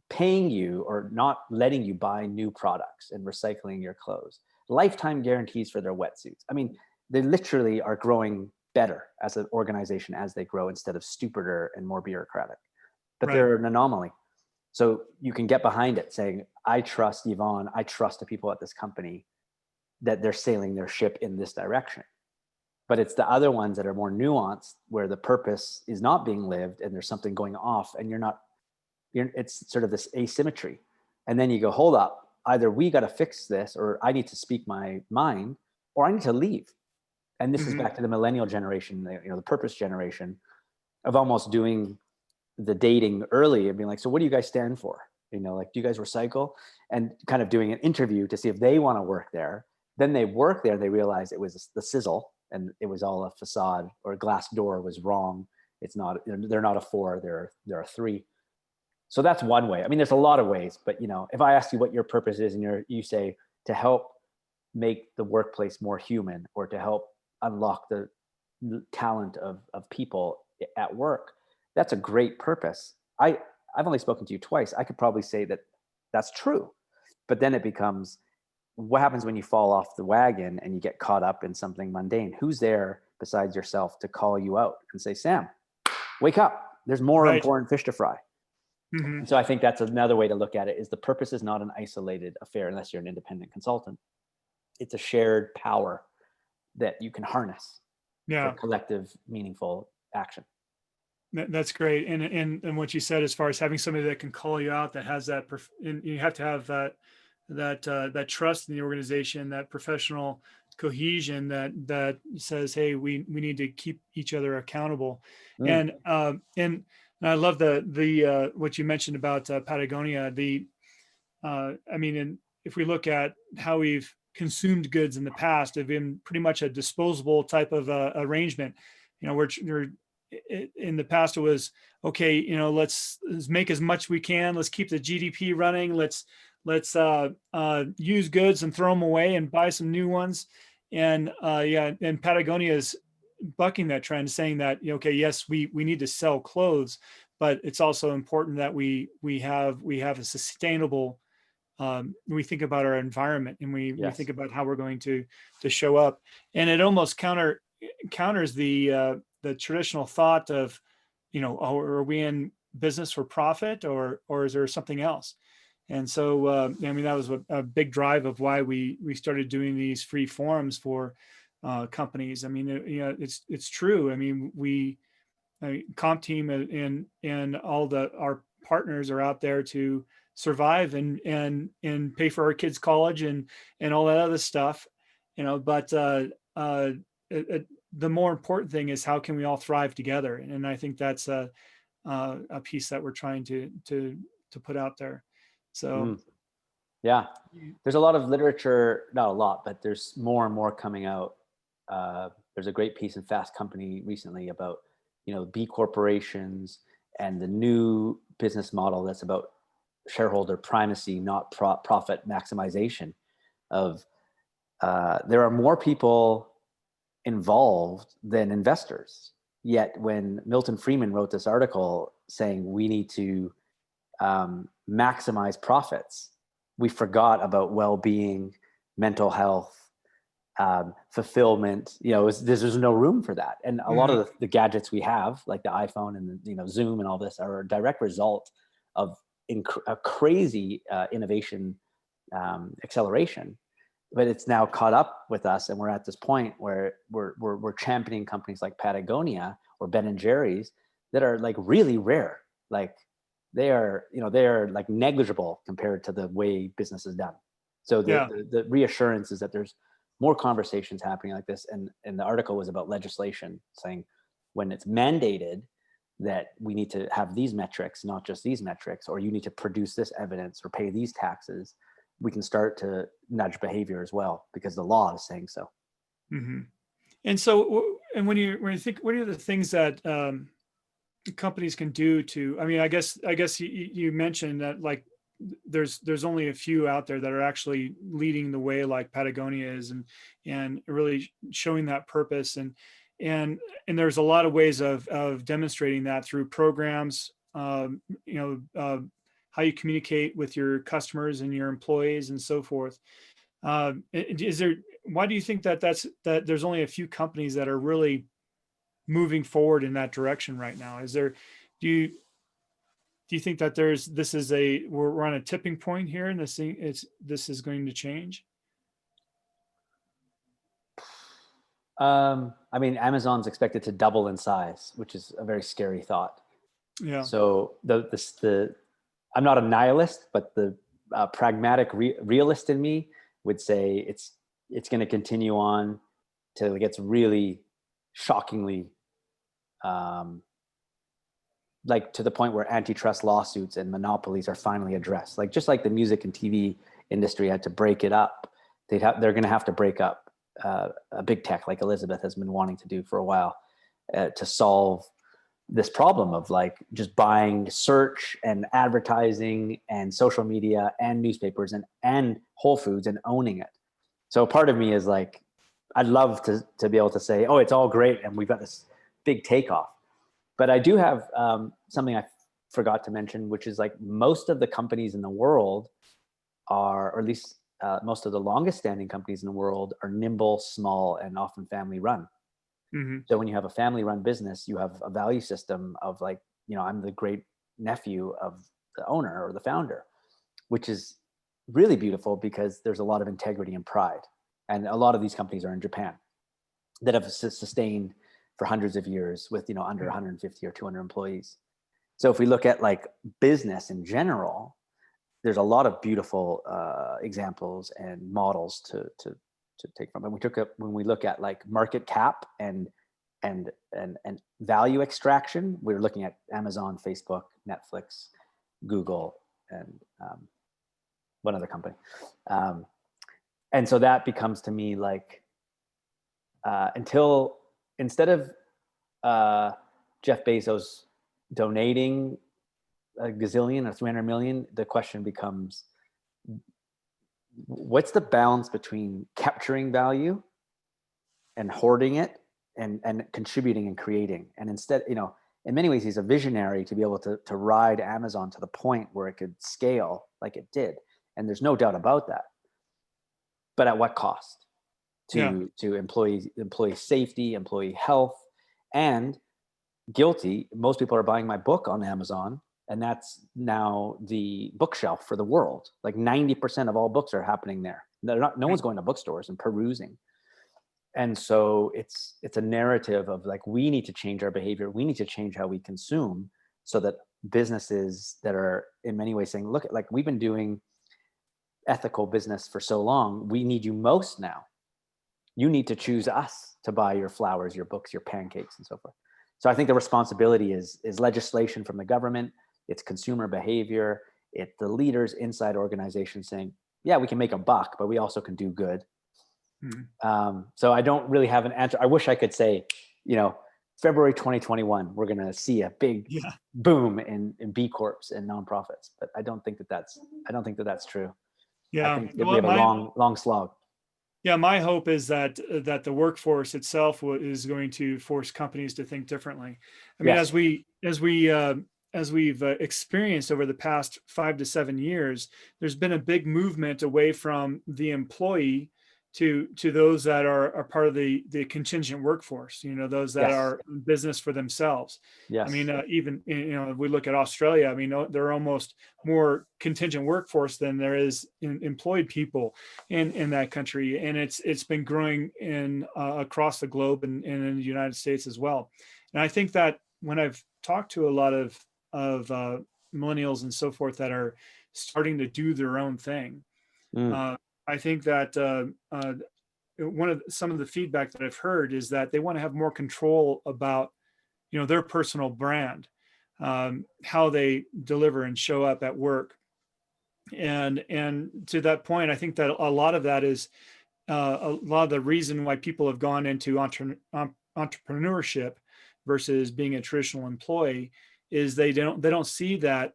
paying you or not letting you buy new products and recycling your clothes, lifetime guarantees for their wetsuits. I mean, they literally are growing better as an organization as they grow instead of stupider and more bureaucratic. But Right. they're an anomaly. So you can get behind it saying, I trust Yvonne, I trust the people at this company that they're sailing their ship in this direction. But it's the other ones that are more nuanced where the purpose is not being lived and there's something going off and it's sort of this asymmetry. And then you go, hold up, either we got to fix this or I need to speak my mind or I need to leave. And this is back to the millennial generation, the purpose generation of almost doing the dating early and being like, so what do you guys stand for? Like, do you guys recycle? And kind of doing an interview to see if they want to work there. Then they work there and they realize it was the sizzle and it was all a facade, or Glassdoor was wrong. It's not, they're not a 4, they're a 3. So that's one way. I mean, there's a lot of ways, but if I ask you what your purpose is and you say to help make the workplace more human or to help unlock the talent of people at work, that's a great purpose. I've only spoken to you twice. I could probably say that that's true, but then it becomes, what happens when you fall off the wagon and you get caught up in something mundane? Who's there besides yourself to call you out and say, Sam, wake up, there's more important fish to fry. Mm-hmm. So I think that's another way to look at it, is the purpose is not an isolated affair unless you're an independent consultant. It's a shared power that you can harness for collective, meaningful action. That's great. And what you said, as far as having somebody that can call you out, that has that, and you have to have that trust in the organization, that professional cohesion that says, hey, we need to keep each other accountable. And I love the what you mentioned about Patagonia. And if we look at how we've consumed goods in the past, have been pretty much a disposable type of arrangement. We're in the past, it was okay. Let's make as much we can. Let's keep the GDP running. Let's use goods and throw them away and buy some new ones. And Patagonia is bucking that trend, saying that okay, yes, we need to sell clothes, but it's also important that we have a sustainable. We think about our environment and we think about how we're going to show up, and it almost counters the traditional thought of, are we in business for profit or is there something else? And so, that was a big drive of why we started doing these free forums for companies. It's true. Comp team and all our partners are out there to survive and pay for our kids' college and all that other stuff, but the more important thing is how can we all thrive together? And I think that's a piece that we're trying to put out there. So there's a lot of literature, not a lot, but there's more and more coming out. There's a great piece in Fast Company recently about B corporations and the new business model that's about shareholder primacy, not profit maximization. There are more people involved than investors. Yet when Milton Friedman wrote this article saying we need to maximize profits, we forgot about well-being, mental health, fulfillment. There's no room for that. And a lot of the gadgets we have, like the iPhone and Zoom and all this, are a direct result of a crazy innovation acceleration. But it's now caught up with us, and we're at this point where we're championing companies like Patagonia or Ben and Jerry's that are like really rare. Like they are like negligible compared to the way business is done. So the reassurance is that there's more conversations happening like this. And the article was about legislation saying when it's mandated, that we need to have these metrics, not just these metrics, or you need to produce this evidence or pay these taxes, we can start to nudge behavior as well, because the law is saying so. Mm-hmm. And so, and when you think, what are the things that companies can do to? I mean, I guess you mentioned that, like, there's only a few out there that are actually leading the way, like Patagonia is, and really showing that purpose, and there's a lot of ways of demonstrating that through programs, how you communicate with your customers and your employees and so forth. Why do you think that there's only a few companies that are really moving forward in that direction right now? Do you think that we're on a tipping point here, and this is going to change? I mean, Amazon's expected to double in size, which is a very scary thought. Yeah. So I'm not a nihilist, but the pragmatic realist in me would say it's going to continue on till it gets really shockingly, like to the point where antitrust lawsuits and monopolies are finally addressed. Like, just like the music and TV industry had to break it up, they're going to have to break up a big tech, like Elizabeth has been wanting to do for a while, to solve this problem of like just buying search and advertising and social media and newspapers and Whole Foods and owning it. So part of me is like, I'd love to be able to say, oh, it's all great and we've got this big takeoff. But I do have something I forgot to mention, which is like most of the companies in the world are, or at least most of the longest standing companies in the world are nimble, small, and often family run. Mm-hmm. So when you have a family run business, you have a value system of like, I'm the great nephew of the owner or the founder, which is really beautiful because there's a lot of integrity and pride. And a lot of these companies are in Japan that have sustained for hundreds of years with, under 150 or 200 employees. So if we look at like business in general, there's a lot of beautiful examples and models to take from. And when we look at like market cap and value extraction, we're looking at Amazon, Facebook, Netflix, Google, and one other company. And so that becomes to me like, instead of Jeff Bezos donating a gazillion or 300 million, the question becomes, what's the balance between capturing value and hoarding it and contributing and creating? And instead, in many ways, he's a visionary to be able to ride Amazon to the point where it could scale like it did. And there's no doubt about that. But at what cost to employee safety, employee health, and guilty. Most people are buying my book on Amazon, and that's now the bookshelf for the world. Like 90% of all books are happening there. No one's going to bookstores and perusing. And so it's a narrative of like, we need to change our behavior. We need to change how we consume so that businesses that are in many ways saying, look, like we've been doing ethical business for so long, we need you most now. You need to choose us to buy your flowers, your books, your pancakes, and so forth. So I think the responsibility is legislation from the government, it's consumer behavior, it's the leaders inside organizations saying, yeah, we can make a buck, but we also can do good. So I don't really have an answer. I wish I could say, February 2021, we're going to see a big boom in B Corps and nonprofits, but I don't think that's true. Yeah, I think we have a long slog. Yeah, my hope is that the workforce itself is going to force companies to think differently. I mean, as we've experienced over the past 5 to 7 years, there's been a big movement away from the employee to those that are part of the contingent workforce. Those that are in business for themselves. Yes. I mean, even we look at Australia. I mean, there are almost more contingent workforce than there is employed people in that country, and it's been growing across the globe and in the United States as well. And I think that when I've talked to a lot of millennials and so forth that are starting to do their own thing. I think that some of the feedback that I've heard is that they want to have more control about, their personal brand, how they deliver and show up at work. And to that point, I think that a lot of that is a lot of the reason why people have gone into entrepreneurship versus being a traditional employee is they don't see that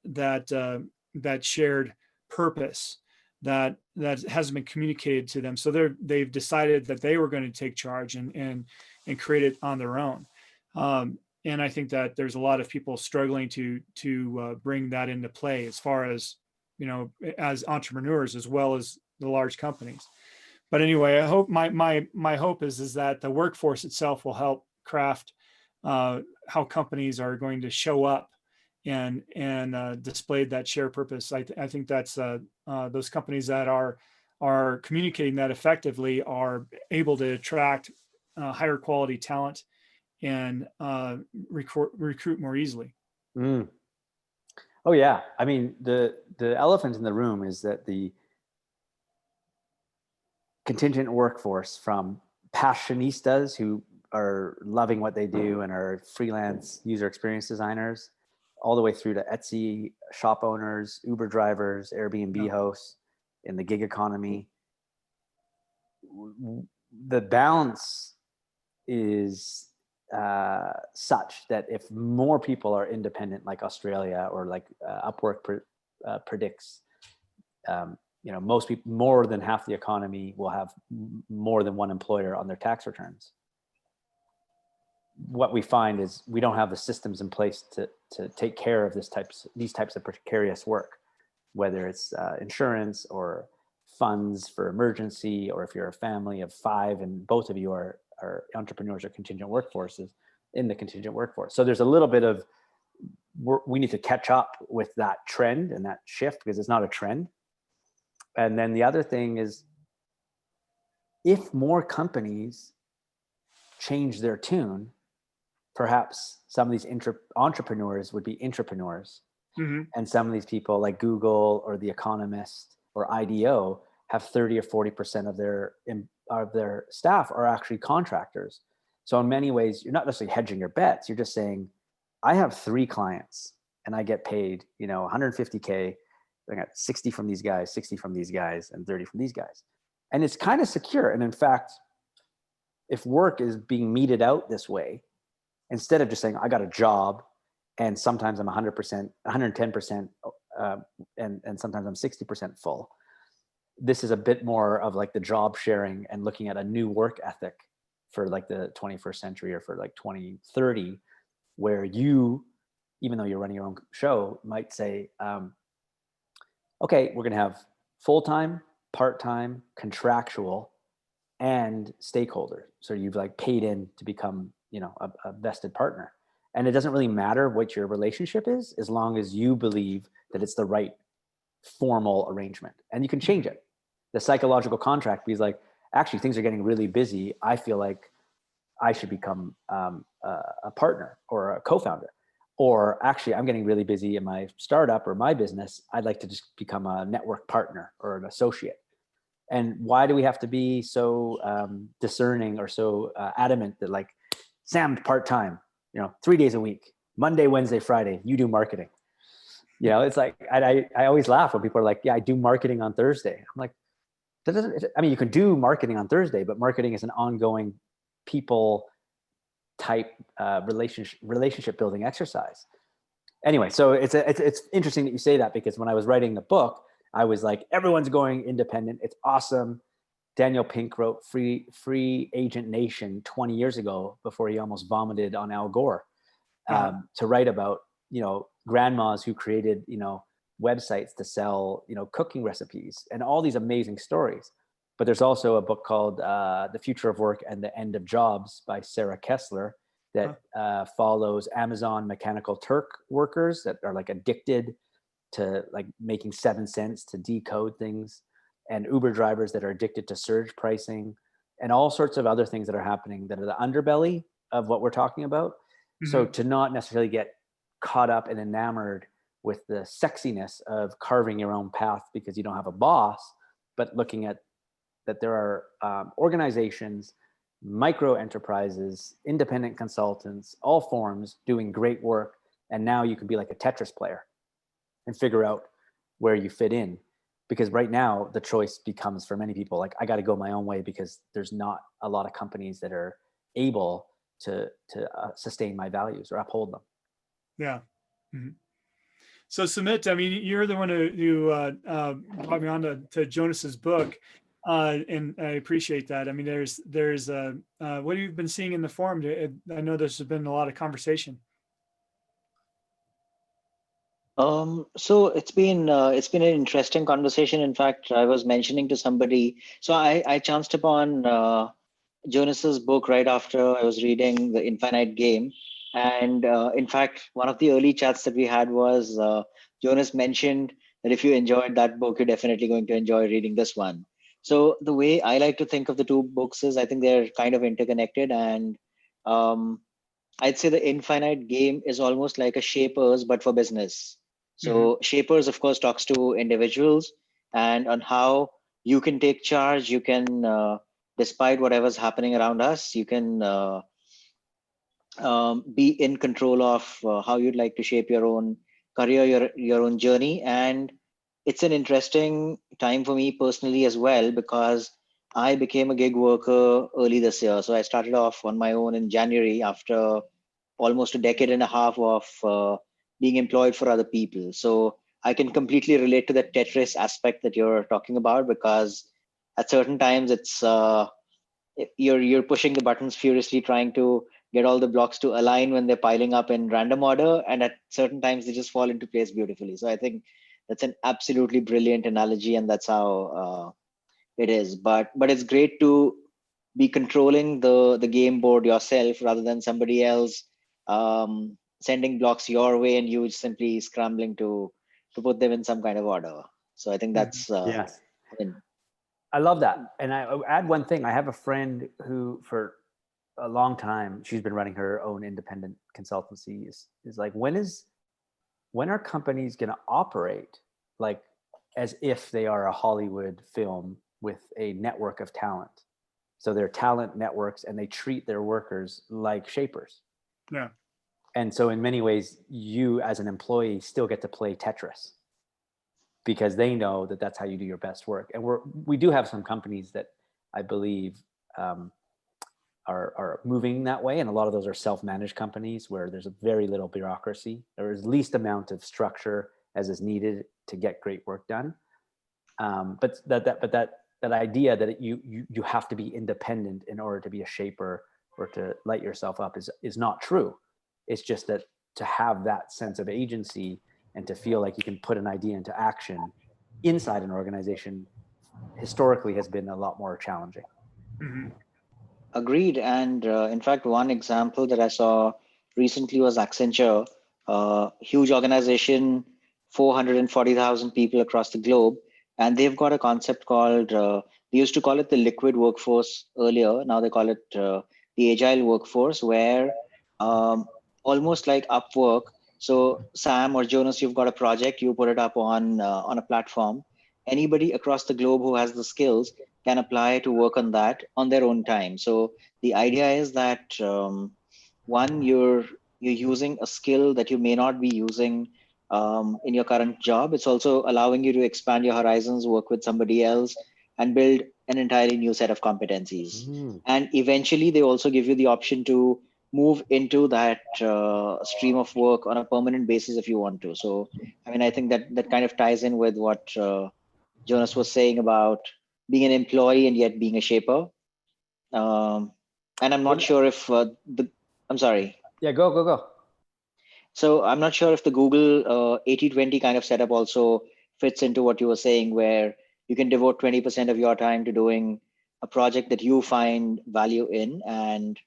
shared purpose that hasn't been communicated to them. So they've decided that they were going to take charge and create it on their own. And I think that there's a lot of people struggling to bring that into play as far as, as entrepreneurs as well as the large companies. But anyway, I hope my hope is that the workforce itself will help craft how companies are going to show up and display that shared purpose. I think that's those companies that are communicating that effectively are able to attract higher quality talent and recruit more easily. Mm. Oh yeah, I mean the elephant in the room is that the contingent workforce, from passionistas who are loving what they do and are freelance user experience designers, all the way through to Etsy shop owners, Uber drivers, Airbnb hosts in the gig economy. The balance is such that if more people are independent, like Australia or like Upwork predicts, most people, more than half the economy will have more than one employer on their tax returns. What we find is we don't have the systems in place to take care of these types of precarious work, whether it's insurance or funds for emergency, or if you're a family of 5 and both of you are entrepreneurs or contingent workforces in the contingent workforce. So there's a little bit of we need to catch up with that trend and that shift, because it's not a trend. And then the other thing is, if more companies change their tune, perhaps some of these entrepreneurs would be intrapreneurs. Mm-hmm. And some of these people like Google or The Economist or IDEO have 30 or 40% of their staff are actually contractors. So in many ways, you're not necessarily hedging your bets. You're just saying, I have 3 clients and I get paid, $150K. I got 60 from these guys, 60 from these guys, and 30 from these guys. And it's kind of secure. And in fact, if work is being meted out this way, instead of just saying, I got a job and sometimes I'm 100%, 110%, and sometimes I'm 60% full. This is a bit more of like the job sharing and looking at a new work ethic for like the 21st century or for like 2030, where you, even though you're running your own show, might say, okay, we're going to have full-time, part-time, contractual, and stakeholder. So you've like paid in to become, a vested partner. And it doesn't really matter what your relationship is, as long as you believe that it's the right formal arrangement. And you can change it. The psychological contract be like, actually, things are getting really busy. I feel like I should become a partner or a co-founder. Or actually, I'm getting really busy in my startup or my business. I'd like to just become a network partner or an associate. And why do we have to be so discerning or so adamant that like, Sam, part-time, 3 days a week, Monday, Wednesday, Friday, you do marketing. It's like, I always laugh when people are like, yeah, I do marketing on Thursday. I'm like, you can do marketing on Thursday, but marketing is an ongoing people type relationship building exercise. Anyway, so it's interesting that you say that, because when I was writing the book, I was like, everyone's going independent. It's awesome. Daniel Pink wrote Free Agent Nation 20 years ago, before he almost vomited on Al Gore, to write about, grandmas who created, websites to sell, cooking recipes and all these amazing stories. But there's also a book called The Future of Work and the End of Jobs by Sarah Kessler that follows Amazon Mechanical Turk workers that are like addicted to like making 7 cents to decode things, and Uber drivers that are addicted to surge pricing, and all sorts of other things that are happening that are the underbelly of what we're talking about. Mm-hmm. So to not necessarily get caught up and enamored with the sexiness of carving your own path because you don't have a boss, but looking at that there are organizations micro enterprises, independent consultants, all forms doing great work. And now you can be like a Tetris player and figure out where you fit in. Because right now the choice becomes for many people, like, I got to go my own way because there's not a lot of companies that are able to sustain my values or uphold them. Yeah. Mm-hmm. So Sumit, I mean, you're the one who brought me on to Jonas's book. And I appreciate that. I mean, there's what have you been seeing in the forum? I know there's been a lot of conversation. So it's been an interesting conversation. In fact, I was mentioning to somebody, so I chanced upon Jonas's book right after I was reading The Infinite Game. And in fact, one of the early chats that we had was Jonas mentioned that if you enjoyed that book, you're definitely going to enjoy reading this one. So the way I like to think of the two books is I think they're kind of interconnected. And I'd say The Infinite Game is almost like a Shapers, but for business. So Shapers, of course, talks to individuals and on how you can take charge. You can, despite whatever's happening around us, you can be in control of how you'd like to shape your own career, your own journey. And it's an interesting time for me personally as well, because I became a gig worker early this year. So I started off on my own in January after almost a decade and a half of being employed for other people. So I can completely relate to that Tetris aspect that you're talking about, because at certain times it's you're pushing the buttons furiously, trying to get all the blocks to align when they're piling up in random order, and at certain times they just fall into place beautifully. So I think that's an absolutely brilliant analogy, and that's how it is. But it's great to be controlling the game board yourself rather than somebody else sending blocks your way and you simply scrambling to put them in some kind of order. So I think that's Yes. I mean, I love that. And I add one thing. I have a friend who, for a long time, she's been running her own independent consultancy. Is like, when are companies going to operate like as if they are a Hollywood film with a network of talent? So they're talent networks, and they treat their workers like shapers. Yeah. And so in many ways, you as an employee still get to play Tetris, because they know that that's how you do your best work. And we do have some companies that I believe are moving that way. And a lot of those are self-managed companies where there's a very little bureaucracy. There is least amount of structure as is needed to get great work done. But that idea that you have to be independent in order to be a shaper or to light yourself up is not true. It's just that to have that sense of agency and to feel like you can put an idea into action inside an organization historically has been a lot more challenging. Mm-hmm. agreed. And in fact, one example that I saw recently was Accenture, huge organization, 440,000 people across the globe. And they've got a concept called, they used to call it the liquid workforce earlier. Now they call it the agile workforce, where almost like Upwork. So Sam or Jonas, you've got a project, you put it up on a platform. Anybody across the globe who has the skills can apply to work on that on their own time. So the idea is that one, you're using a skill that you may not be using in your current job. It's also allowing you to expand your horizons, work with somebody else, and build an entirely new set of competencies. And eventually, they also give you the option to move into that stream of work on a permanent basis if you want to. So, I mean, I think that kind of ties in with what Jonas was saying about being an employee and yet being a shaper. And I'm not sure if I'm sorry. Yeah, go. So I'm not sure if the Google 80-20 kind of setup also fits into what you were saying, where you can devote 20% of your time to doing a project that you find value in. And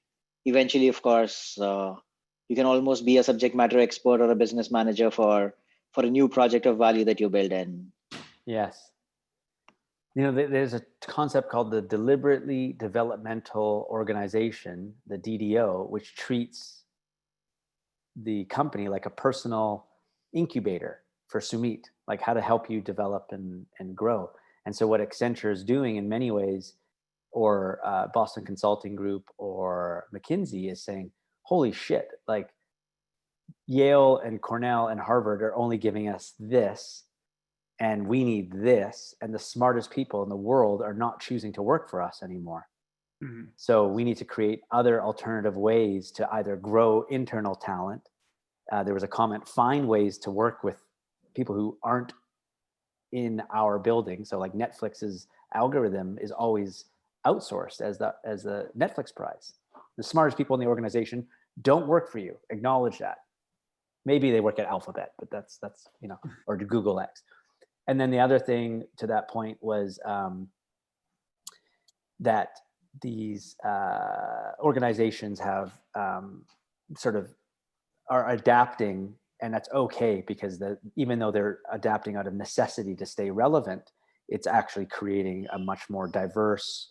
eventually, of course, you can almost be a subject matter expert or a business manager for a new project of value that you build in. Yes. You know, there's a concept called the deliberately developmental organization, the DDO, which treats the company like a personal incubator for Sumit, like how to help you develop and grow. And so what Accenture is doing in many ways or Boston Consulting Group or McKinsey is saying, holy shit, like Yale and Cornell and Harvard are only giving us this, and we need this, and the smartest people in the world are not choosing to work for us anymore. Mm-hmm. So we need to create other alternative ways to either grow internal talent. There was a comment, find ways to work with people who aren't in our building. So like Netflix's algorithm is always outsourced as the Netflix prize. The smartest people in the organization don't work for you. Acknowledge that. Maybe they work at Alphabet, but that's or to Google X. And then the other thing to that point was that these organizations have sort of are adapting, and that's okay, because even though they're adapting out of necessity to stay relevant, it's actually creating a much more diverse,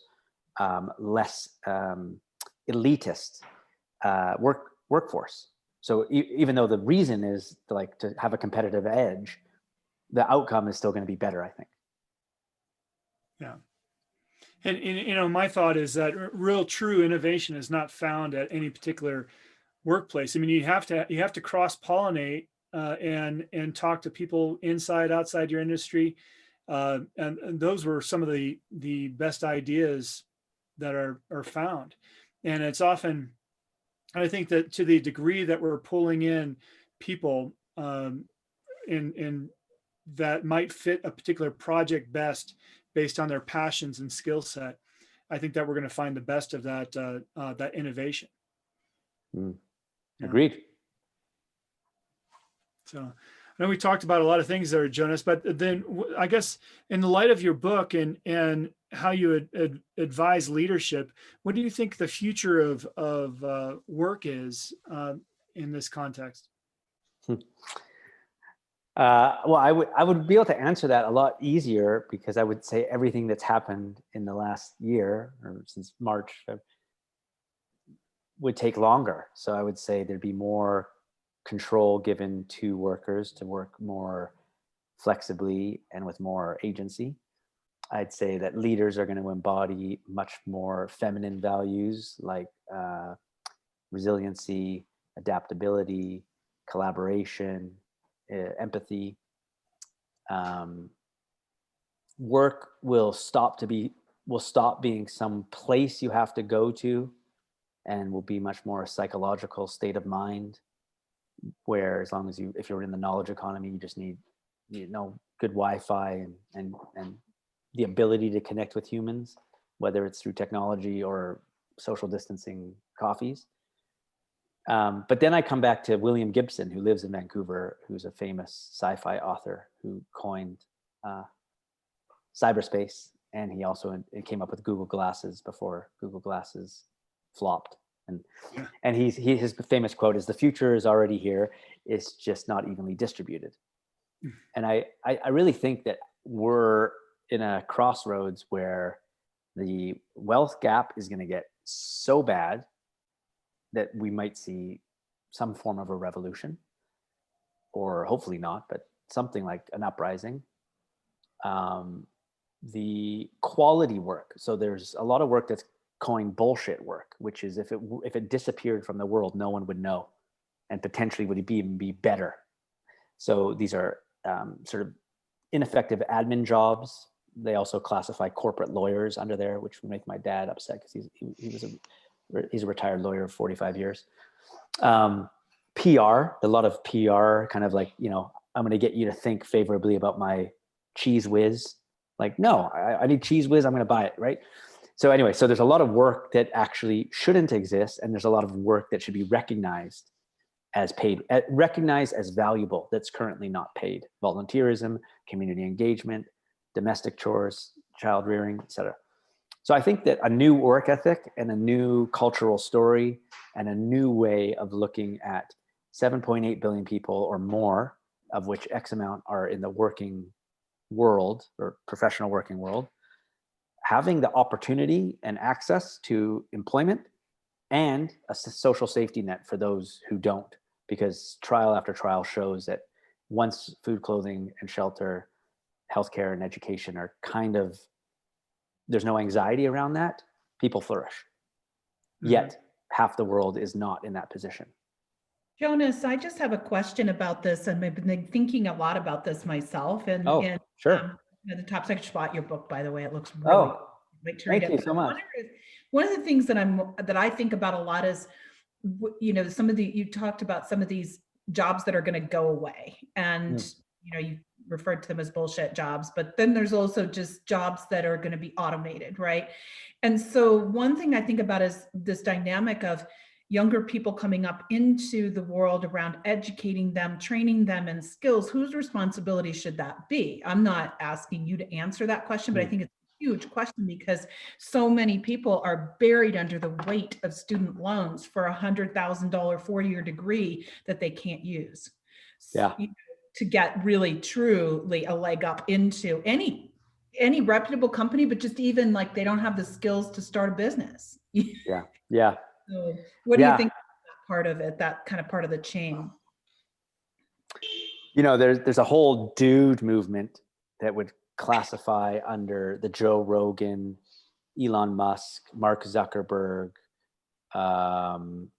less elitist workforce. So even though the reason is to have a competitive edge, the outcome is still going to be better, I think. Yeah. And my thought is that real true innovation is not found at any particular workplace. I mean, you have to cross-pollinate and talk to people inside, outside your industry. And those were some of the best ideas that are found. And it's often, I think that to the degree that we're pulling in people in that might fit a particular project best based on their passions and skill set, I think that we're going to find the best of that innovation. Agreed. So I know we talked about a lot of things there, Jonas, but then I guess in the light of your book and how you advise leadership, what do you think the future of work is in this context? Well, I would be able to answer that a lot easier, because I would say everything that's happened in the last year or since March would take longer. So I would say there'd be more control given to workers to work more flexibly and with more agency. I'd say that leaders are going to embody much more feminine values like resiliency, adaptability, collaboration, empathy. Work will stop being some place you have to go to, and will be much more a psychological state of mind, where as long as if you're in the knowledge economy, you just need good Wi-Fi and the ability to connect with humans, whether it's through technology or social distancing coffees. But then I come back to William Gibson, who lives in Vancouver, who's a famous sci-fi author who coined cyberspace, and he also came up with Google Glasses before Google Glasses flopped. And his famous quote is, "The future is already here. It's just not evenly distributed." And I really think that we're in a crossroads where the wealth gap is going to get so bad that we might see some form of a revolution, or hopefully not, but something like an uprising. The quality work. So there's a lot of work that's coined bullshit work, which is if it disappeared from the world, no one would know, and potentially would even be better. So these are sort of ineffective admin jobs. They also classify corporate lawyers under there, which would make my dad upset, because he's a retired lawyer of 45 years. PR, a lot of PR, kind of like, I'm going to get you to think favorably about my Cheese Whiz. Like, no, I need Cheese Whiz. I'm going to buy it, right? So anyway, so there's a lot of work that actually shouldn't exist, and there's a lot of work that should be recognized as paid, recognized as valuable, that's currently not paid. Volunteerism, community engagement, domestic chores, child rearing, etc. So I think that a new work ethic and a new cultural story and a new way of looking at 7.8 billion people or more, of which X amount are in the working world or professional working world, having the opportunity and access to employment and a social safety net for those who don't, because trial after trial shows that once food, clothing, and shelter, healthcare, and education are kind of, there's no anxiety around that, people flourish. Mhm. Yet half the world is not in that position. Jonas, I just have a question about this, and I've been thinking a lot about this myself. And, Oh, sure. the top section, just bought your book, by the way. It looks really Oh, wait to read thank it. you so much. One of the things that I think about a lot is, you talked about some of these jobs that are going to go away, and you referred to them as bullshit jobs, but then there's also just jobs that are going to be automated, right? And so one thing I think about is this dynamic of younger people coming up into the world around educating them, training them in skills. Whose responsibility should that be? I'm not asking you to answer that question, but I think it's a huge question because so many people are buried under the weight of student loans for $100,000 four-year degree that they can't use. Yeah. To get really truly a leg up into any reputable company, but just even like they don't have the skills to start a business. Yeah. Yeah. So what do you think about that part of it, that kind of part of the chain? There's a whole dude movement that would classify under the Joe Rogan, Elon Musk, Mark Zuckerberg,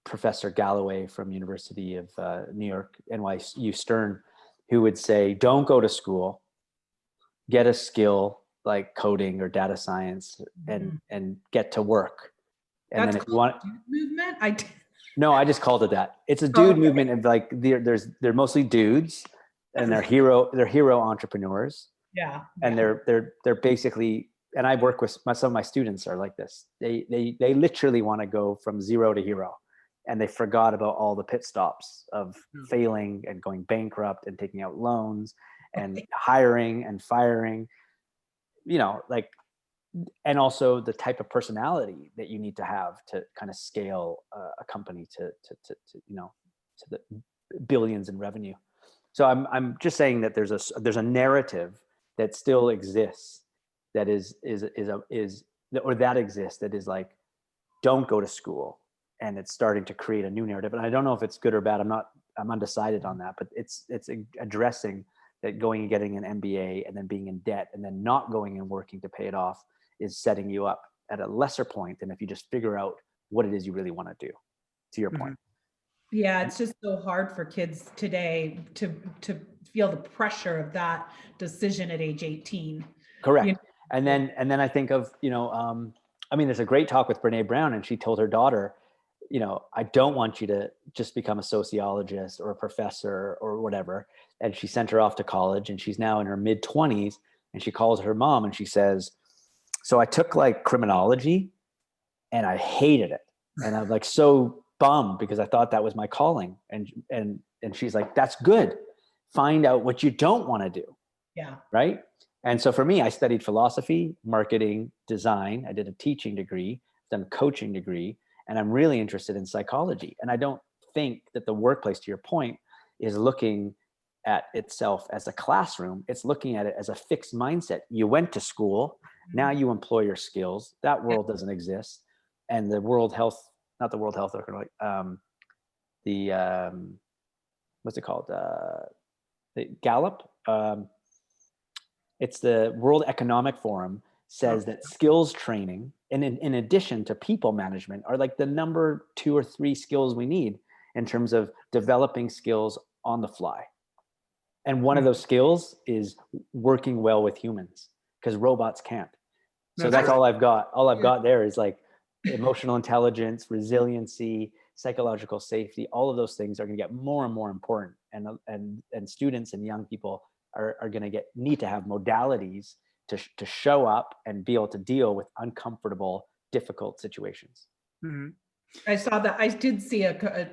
Professor Galloway from University of New York, NYU Stern, who would say, don't go to school, get a skill like coding or data science and get to work. And That's then if you want movement. No, I just called it that. It's a dude movement of like they're mostly dudes and they're hero entrepreneurs. Yeah. And they're basically, and I work with some of my students are like this. They literally want to go from zero to hero, and they forgot about all the pit stops of failing and going bankrupt and taking out loans and hiring and firing, and also the type of personality that you need to have to kind of scale a company to the billions in revenue. So I'm just saying that there's a narrative that still exists that exists that is like, don't go to school, and it's starting to create a new narrative. And I don't know if it's good or bad. I'm undecided on that, but it's addressing that going and getting an MBA and then being in debt and then not going and working to pay it off is setting you up at a lesser point than if you just figure out what it is you really want to do, to your point. Yeah, it's just so hard for kids today to feel the pressure of that decision at age 18. Correct. And then I think of, there's a great talk with Brene Brown, and she told her daughter, I don't want you to just become a sociologist or a professor or whatever. And she sent her off to college, and she's now in her mid-20s, and she calls her mom and she says, so I took like criminology and I hated it. And I'm like so bummed because I thought that was my calling. And she's like, that's good. Find out what you don't want to do. Yeah. Right. And so for me, I studied philosophy, marketing, design. I did a teaching degree, done a coaching degree, and I'm really interested in psychology. And I don't think that the workplace, to your point, is looking at itself as a classroom. It's looking at it as a fixed mindset. You went to school, now you employ your skills. That world doesn't exist. And the World Health, not the World Health Organization, what's it called? The Gallup. It's the World Economic Forum says that skills training, and in addition to people management, are like the number 2 or 3 skills we need in terms of developing skills on the fly. And one of those skills is working well with humans, because robots can't. So that's all I've got. All I've got there is like emotional intelligence, resiliency, psychological safety. All of those things are going to get more and more important. And students and young people are going to need to have modalities to show up and be able to deal with uncomfortable, difficult situations. Mm-hmm. I saw that. I did see a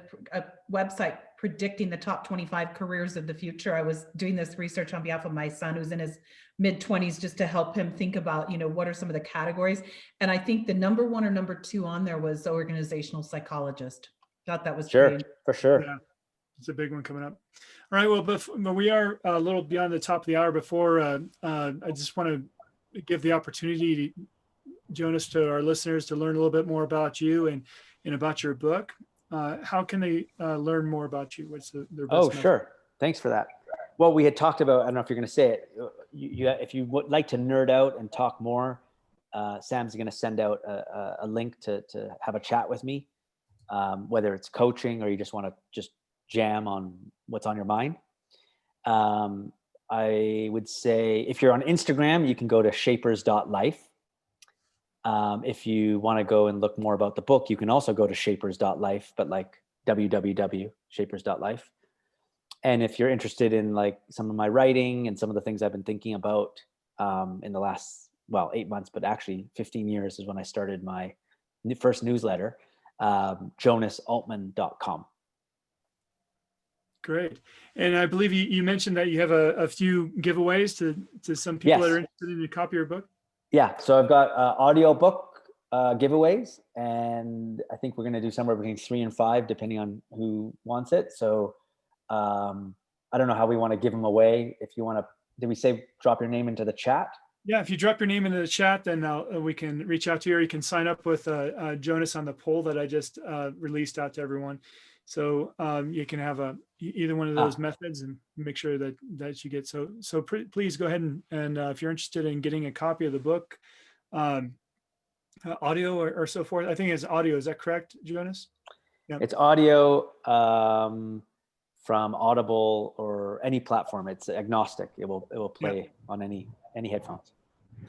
website predicting the top 25 careers of the future. I was doing this research on behalf of my son, who's in his mid-20s, just to help him think about, what are some of the categories. And I think the number 1 or number 2 on there was organizational psychologist. Thought that was for sure. Yeah, it's a big one coming up. All right. Well, but we are a little beyond the top of the hour. Before I just want to give the opportunity to Jonas, to our listeners, to learn a little bit more about you and about your book. How can they learn more about you? What's their best method? Sure. Thanks for that. Well, we had talked about, I don't know if you're going to say it, if you would like to nerd out and talk more, Sam's going to send out a link to have a chat with me, whether it's coaching or you just want to just jam on what's on your mind. I would say if you're on Instagram, you can go to shapers.life. If you want to go and look more about the book, you can also go to shapers.life, but like www.shapers.life. And if you're interested in like some of my writing and some of the things I've been thinking about in the last, 8 months, but actually 15 years is when I started my first newsletter, jonasaltman.com. Great. And I believe you mentioned that you have a few giveaways to some people that are interested in a copy of your book. Yeah. So I've got audio book giveaways, and I think we're going to do somewhere between 3 and 5, depending on who wants it. So I don't know how we want to give them away. If you want to, did we say drop your name into the chat? Yeah, if you drop your name into the chat, then we can reach out to you, or you can sign up with Jonas on the poll that I just released out to everyone. So you can have either one of those methods and make sure that you get. So please go ahead and if you're interested in getting a copy of the book, audio or so forth. I think it's audio. Is that correct, Jonas? Yeah. It's audio from Audible or any platform. It's agnostic. It will play on any headphones.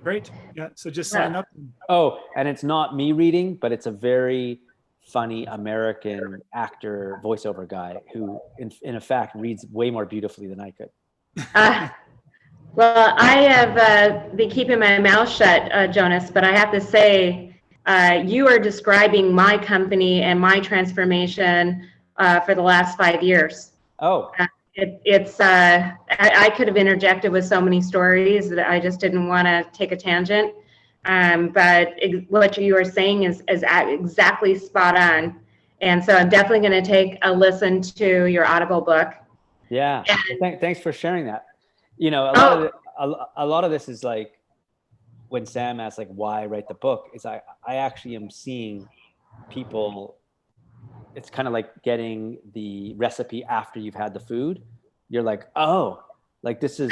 Great. Yeah. So just sign up. Oh, and it's not me reading, but it's a very funny American actor voiceover guy who in fact reads way more beautifully than I could. Well, I have been keeping my mouth shut, Jonas, but I have to say, you are describing my company and my transformation for the last 5 years. Oh. I could have interjected with so many stories that I just didn't want to take a tangent. But what you are saying is exactly spot on. And so I'm definitely going to take a listen to your Audible book. Yeah. Thanks for sharing that. You know, a lot of this is like when Sam asks like, why write the book, is I actually am seeing people. It's kind of like getting the recipe after you've had the food. You're like, oh, like this is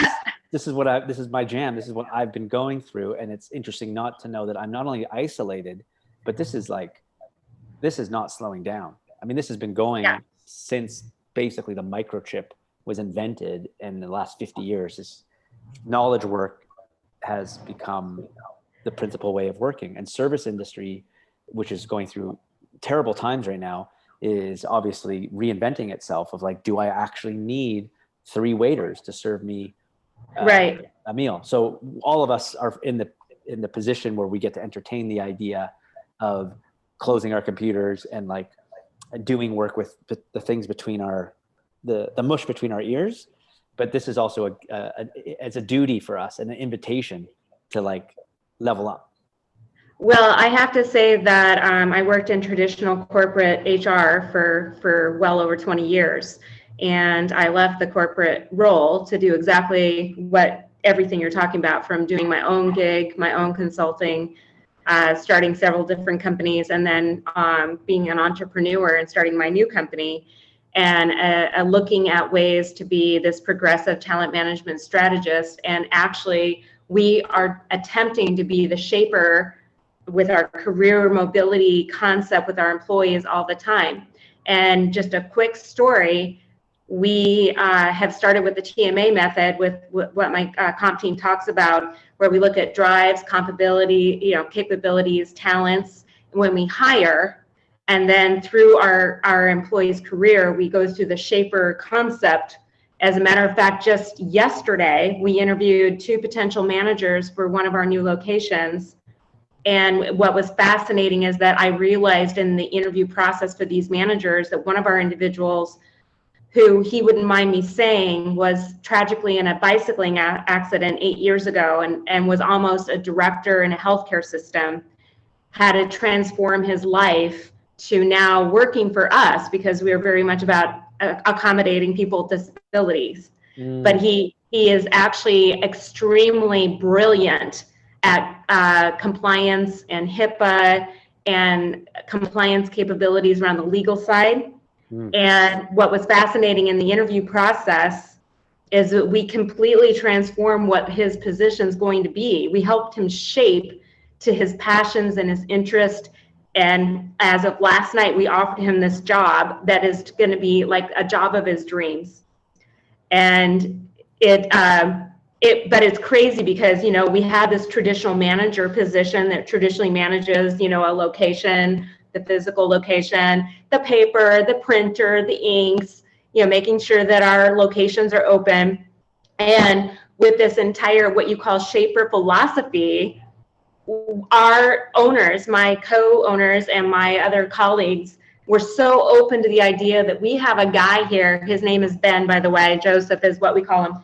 my jam. This is what I've been going through. And it's interesting not to know that I'm not only isolated, but this is not slowing down. I mean, this has been going since basically the microchip was invented in the last 50 years. This knowledge work has become the principal way of working, and service industry, which is going through terrible times right now, is obviously reinventing itself of like, do I actually need 3 waiters to serve me a meal? So all of us are in the position where we get to entertain the idea of closing our computers and like doing work with the things between the mush between our ears. But this is also it's a duty for us and an invitation to like level up. Well, I have to say that I worked in traditional corporate HR for well over 20 years. And I left the corporate role to do exactly everything you're talking about, from doing my own gig, my own consulting, starting several different companies, and then being an entrepreneur and starting my new company, and looking at ways to be this progressive talent management strategist. And actually, we are attempting to be the shaper with our career mobility concept with our employees all the time. And just a quick story, we have started with the TMA method, with what my comp team talks about, where we look at drives, capability, capabilities, talents when we hire. And then through our employees' career, we go through the shaper concept. As a matter of fact, just yesterday, we interviewed 2 potential managers for one of our new locations. And what was fascinating is that I realized in the interview process for these managers that one of our individuals, who he wouldn't mind me saying, was tragically in a bicycling accident 8 years ago and was almost a director in a healthcare system, had to transform his life to now working for us because we are very much about accommodating people with disabilities. But he is actually extremely brilliant at compliance and HIPAA and compliance capabilities around the legal side. And what was fascinating in the interview process is that we completely transformed what his position is going to be. We helped him shape to his passions and his interest. And as of last night, we offered him this job that is going to be like a job of his dreams. And but it's crazy because, you know, we have this traditional manager position that traditionally manages, you know, a location, the physical location, the paper, the printer, the inks, you know, making sure that our locations are open. And with this entire, what you call shaper philosophy, our owners, my co-owners and my other colleagues were so open to the idea that we have a guy here. His name is Ben, by the way. Joseph is what we call him.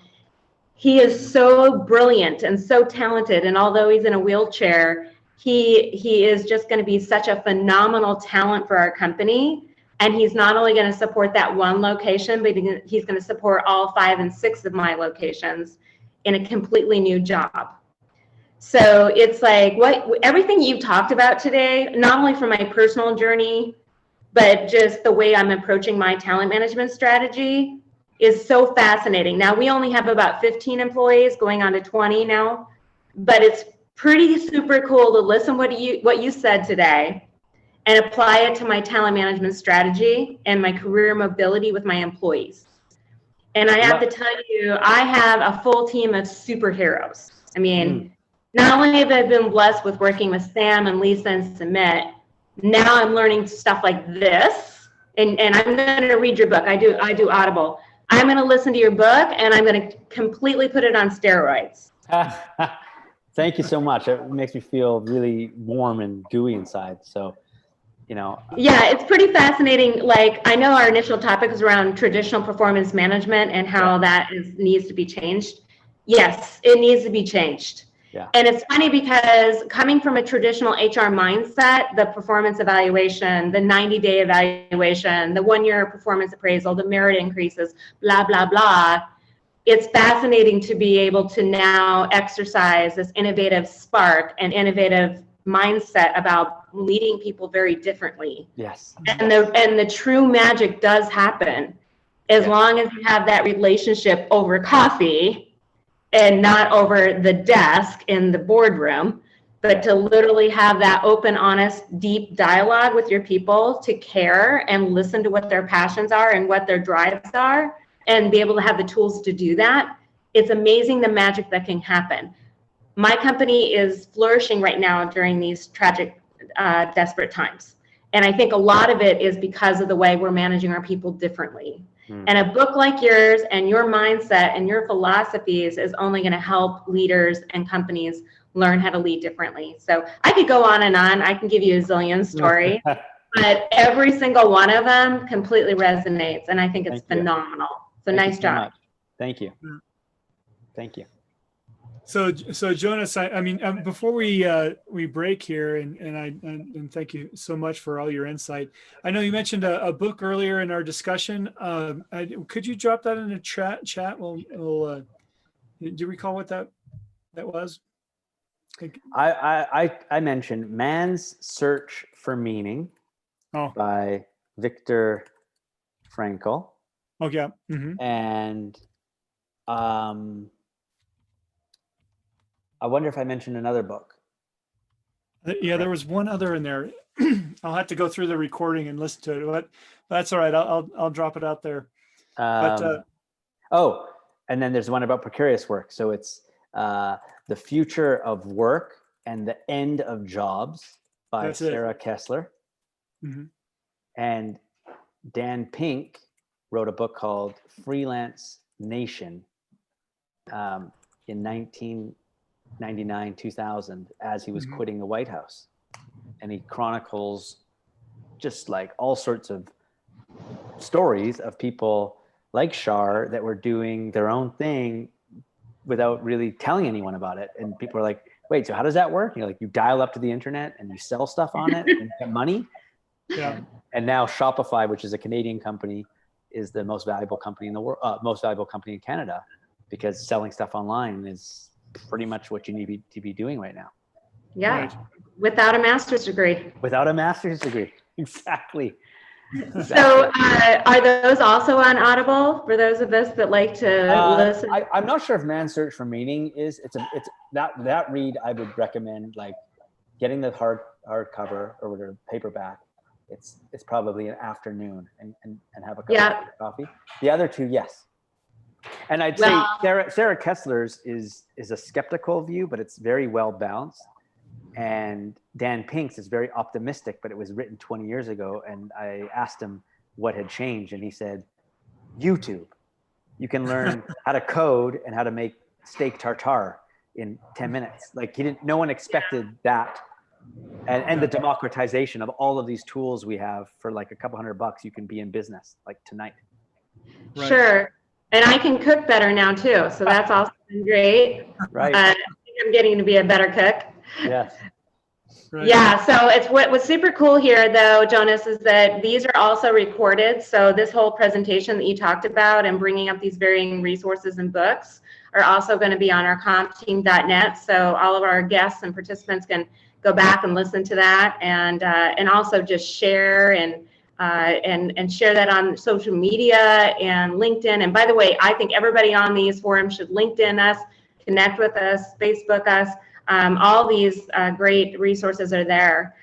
He is so brilliant and so talented. And although he's in a wheelchair, he is just going to be such a phenomenal talent for our company. And he's not only going to support that one location, but he's going to support all 5 and 6 of my locations in a completely new job. So it's like everything you've talked about today, not only from my personal journey, but just the way I'm approaching my talent management strategy is so fascinating. Now, we only have about 15 employees, going on to 20 now, but it's pretty super cool to listen what you said today and apply it to my talent management strategy and my career mobility with my employees. And I have to tell you, I have a full team of superheroes. I mean, not only have I been blessed with working with Sam and Lisa and Submit, now I'm learning stuff like this. And I'm going to read your book. I do Audible. I'm going to listen to your book, and I'm going to completely put it on steroids. Thank you so much. It makes me feel really warm and gooey inside. So, you know. Yeah, it's pretty fascinating. Like, I know our initial topic is around traditional performance management and how that needs to be changed. Yes, it needs to be changed. Yeah. And it's funny because coming from a traditional HR mindset, the performance evaluation, the 90-day evaluation, the 1-year performance appraisal, the merit increases, blah, blah, blah, it's fascinating to be able to now exercise this innovative spark and innovative mindset about leading people very differently. Yes. And the true magic does happen as long as you have that relationship over coffee and not over the desk in the boardroom, but to literally have that open, honest, deep dialogue with your people, to care and listen to what their passions are and what their drives are, and be able to have the tools to do that. It's amazing the magic that can happen. My company is flourishing right now during these tragic, desperate times. And I think a lot of it is because of the way we're managing our people differently. And a book like yours and your mindset and your philosophies is only going to help leaders and companies learn how to lead differently. So I could go on and on. I can give you a zillion stories, but every single one of them completely resonates. And I think it's phenomenal. So nice job. Thank you. Thank you. So Jonas, I mean, before we break here, and thank you so much for all your insight. I know you mentioned a book earlier in our discussion. Could you drop that in the chat? Do you recall what that was? I mentioned Man's Search for Meaning by Viktor Frankl. Oh yeah. Mm-hmm. And I wonder if I mentioned another book. Yeah, there was one other in there. I'll have to go through the recording and listen to it, but that's all right. I'll drop it out there. And then there's one about precarious work. So it's The Future of Work and the End of Jobs by Sarah Kessler. Mm-hmm. And Dan Pink wrote a book called Freelance Nation in 1999-2000 as he was quitting the White House. And he chronicles just like all sorts of stories of people like Shar that were doing their own thing without really telling anyone about it. And people are like, wait, so how does that work? You're like, you dial up to the internet and you sell stuff on it and you get money. Yeah. And now Shopify, which is a Canadian company, is the most valuable company in the world, most valuable company in Canada, because selling stuff online is pretty much what you need to be doing right now. Yeah. Right. Without a master's degree. Without a master's degree. Exactly. So are those also on Audible for those of us that like to listen? I'm not sure if Man's Search for Meaning is. It's that read I would recommend like getting the hardcover or the paperback, it's probably an afternoon and have a cup of coffee. The other two, yes. And I'd say Sarah Kessler's is a skeptical view, but it's very well balanced. And Dan Pink's is very optimistic, but it was written 20 years ago. And I asked him what had changed, and he said, YouTube. You can learn how to code and how to make steak tartare in 10 minutes. Like no one expected that. And the democratization of all of these tools we have for like a couple $100, you can be in business like tonight. Right. Sure. And I can cook better now too. So that's also been great. Right. I think I'm getting to be a better cook. Yes. Right. Yeah, so it's what was super cool here though, Jonas, is that these are also recorded. So this whole presentation that you talked about and bringing up these varying resources and books are also going to be on our compteam.net. So all of our guests and participants can go back and listen to that, and also just share and share that on social media and LinkedIn. And by the way, I think everybody on these forums should LinkedIn us, connect with us, Facebook us. All these great resources are there.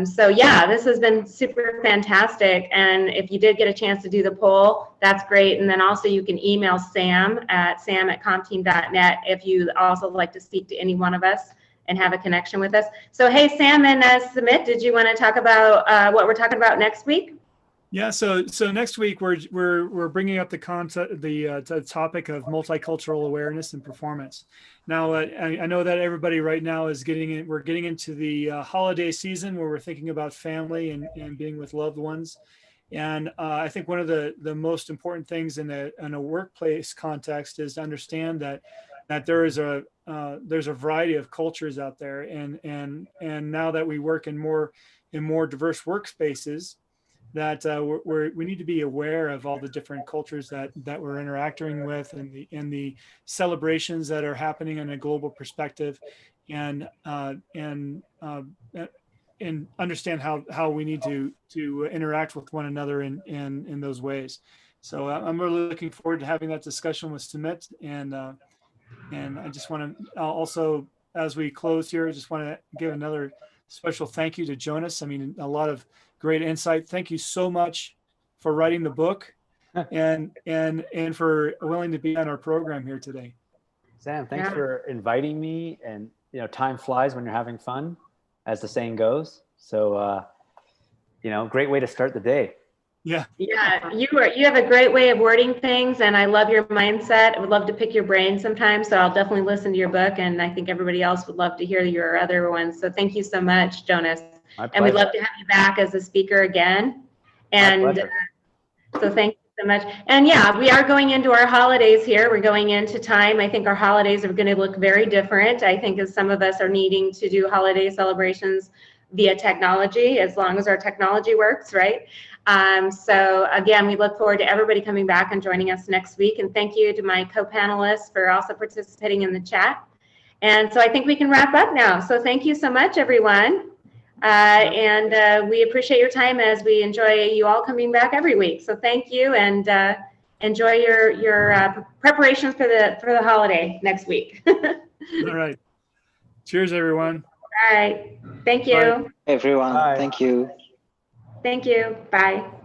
So yeah, this has been super fantastic. And if you did get a chance to do the poll, that's great. And then also you can email sam@compteam.net if you also like to speak to any one of us and have a connection with us. So hey, Sam and Sumit, did you want to talk about what we're talking about next week? Yeah, so next week we're bringing up the concept, the topic of multicultural awareness and performance. Now, I know that everybody right now is we're getting into the holiday season where we're thinking about family and being with loved ones. And I think one of the most important things in a workplace context is to understand that there's a variety of cultures out there, and now that we work in more diverse workspaces, that we need to be aware of all the different cultures that we're interacting with, and the celebrations that are happening in a global perspective, and understand how we need to interact with one another in those ways. So I'm really looking forward to having that discussion with Sumit, and I just want to also, as we close here, I just want to give another special thank you to Jonas. I mean, a lot of great insight. Thank you so much for writing the book and for willing to be on our program here today. Sam, thanks for inviting me. And time flies when you're having fun, as the saying goes. So great way to start the day. Yeah. Yeah, you have a great way of wording things, and I love your mindset. I would love to pick your brain sometime, so I'll definitely listen to your book, and I think everybody else would love to hear your other ones. So thank you so much, Jonas. And we'd love to have you back as a speaker again. And so thank you so much. And yeah, we are going into our holidays here. We're going into time. I think our holidays are going to look very different. I think as some of us are needing to do holiday celebrations via technology, as long as our technology works, right? So again, we look forward to everybody coming back and joining us next week. And thank you to my co-panelists for also participating in the chat. And so I think we can wrap up now. So thank you so much, everyone. And we appreciate your time as we enjoy you all coming back every week. So thank you, and enjoy your preparations for the holiday next week. All right. Cheers, everyone. All right. Thank you. Bye, everyone. Bye. Thank you. Thank you. Bye.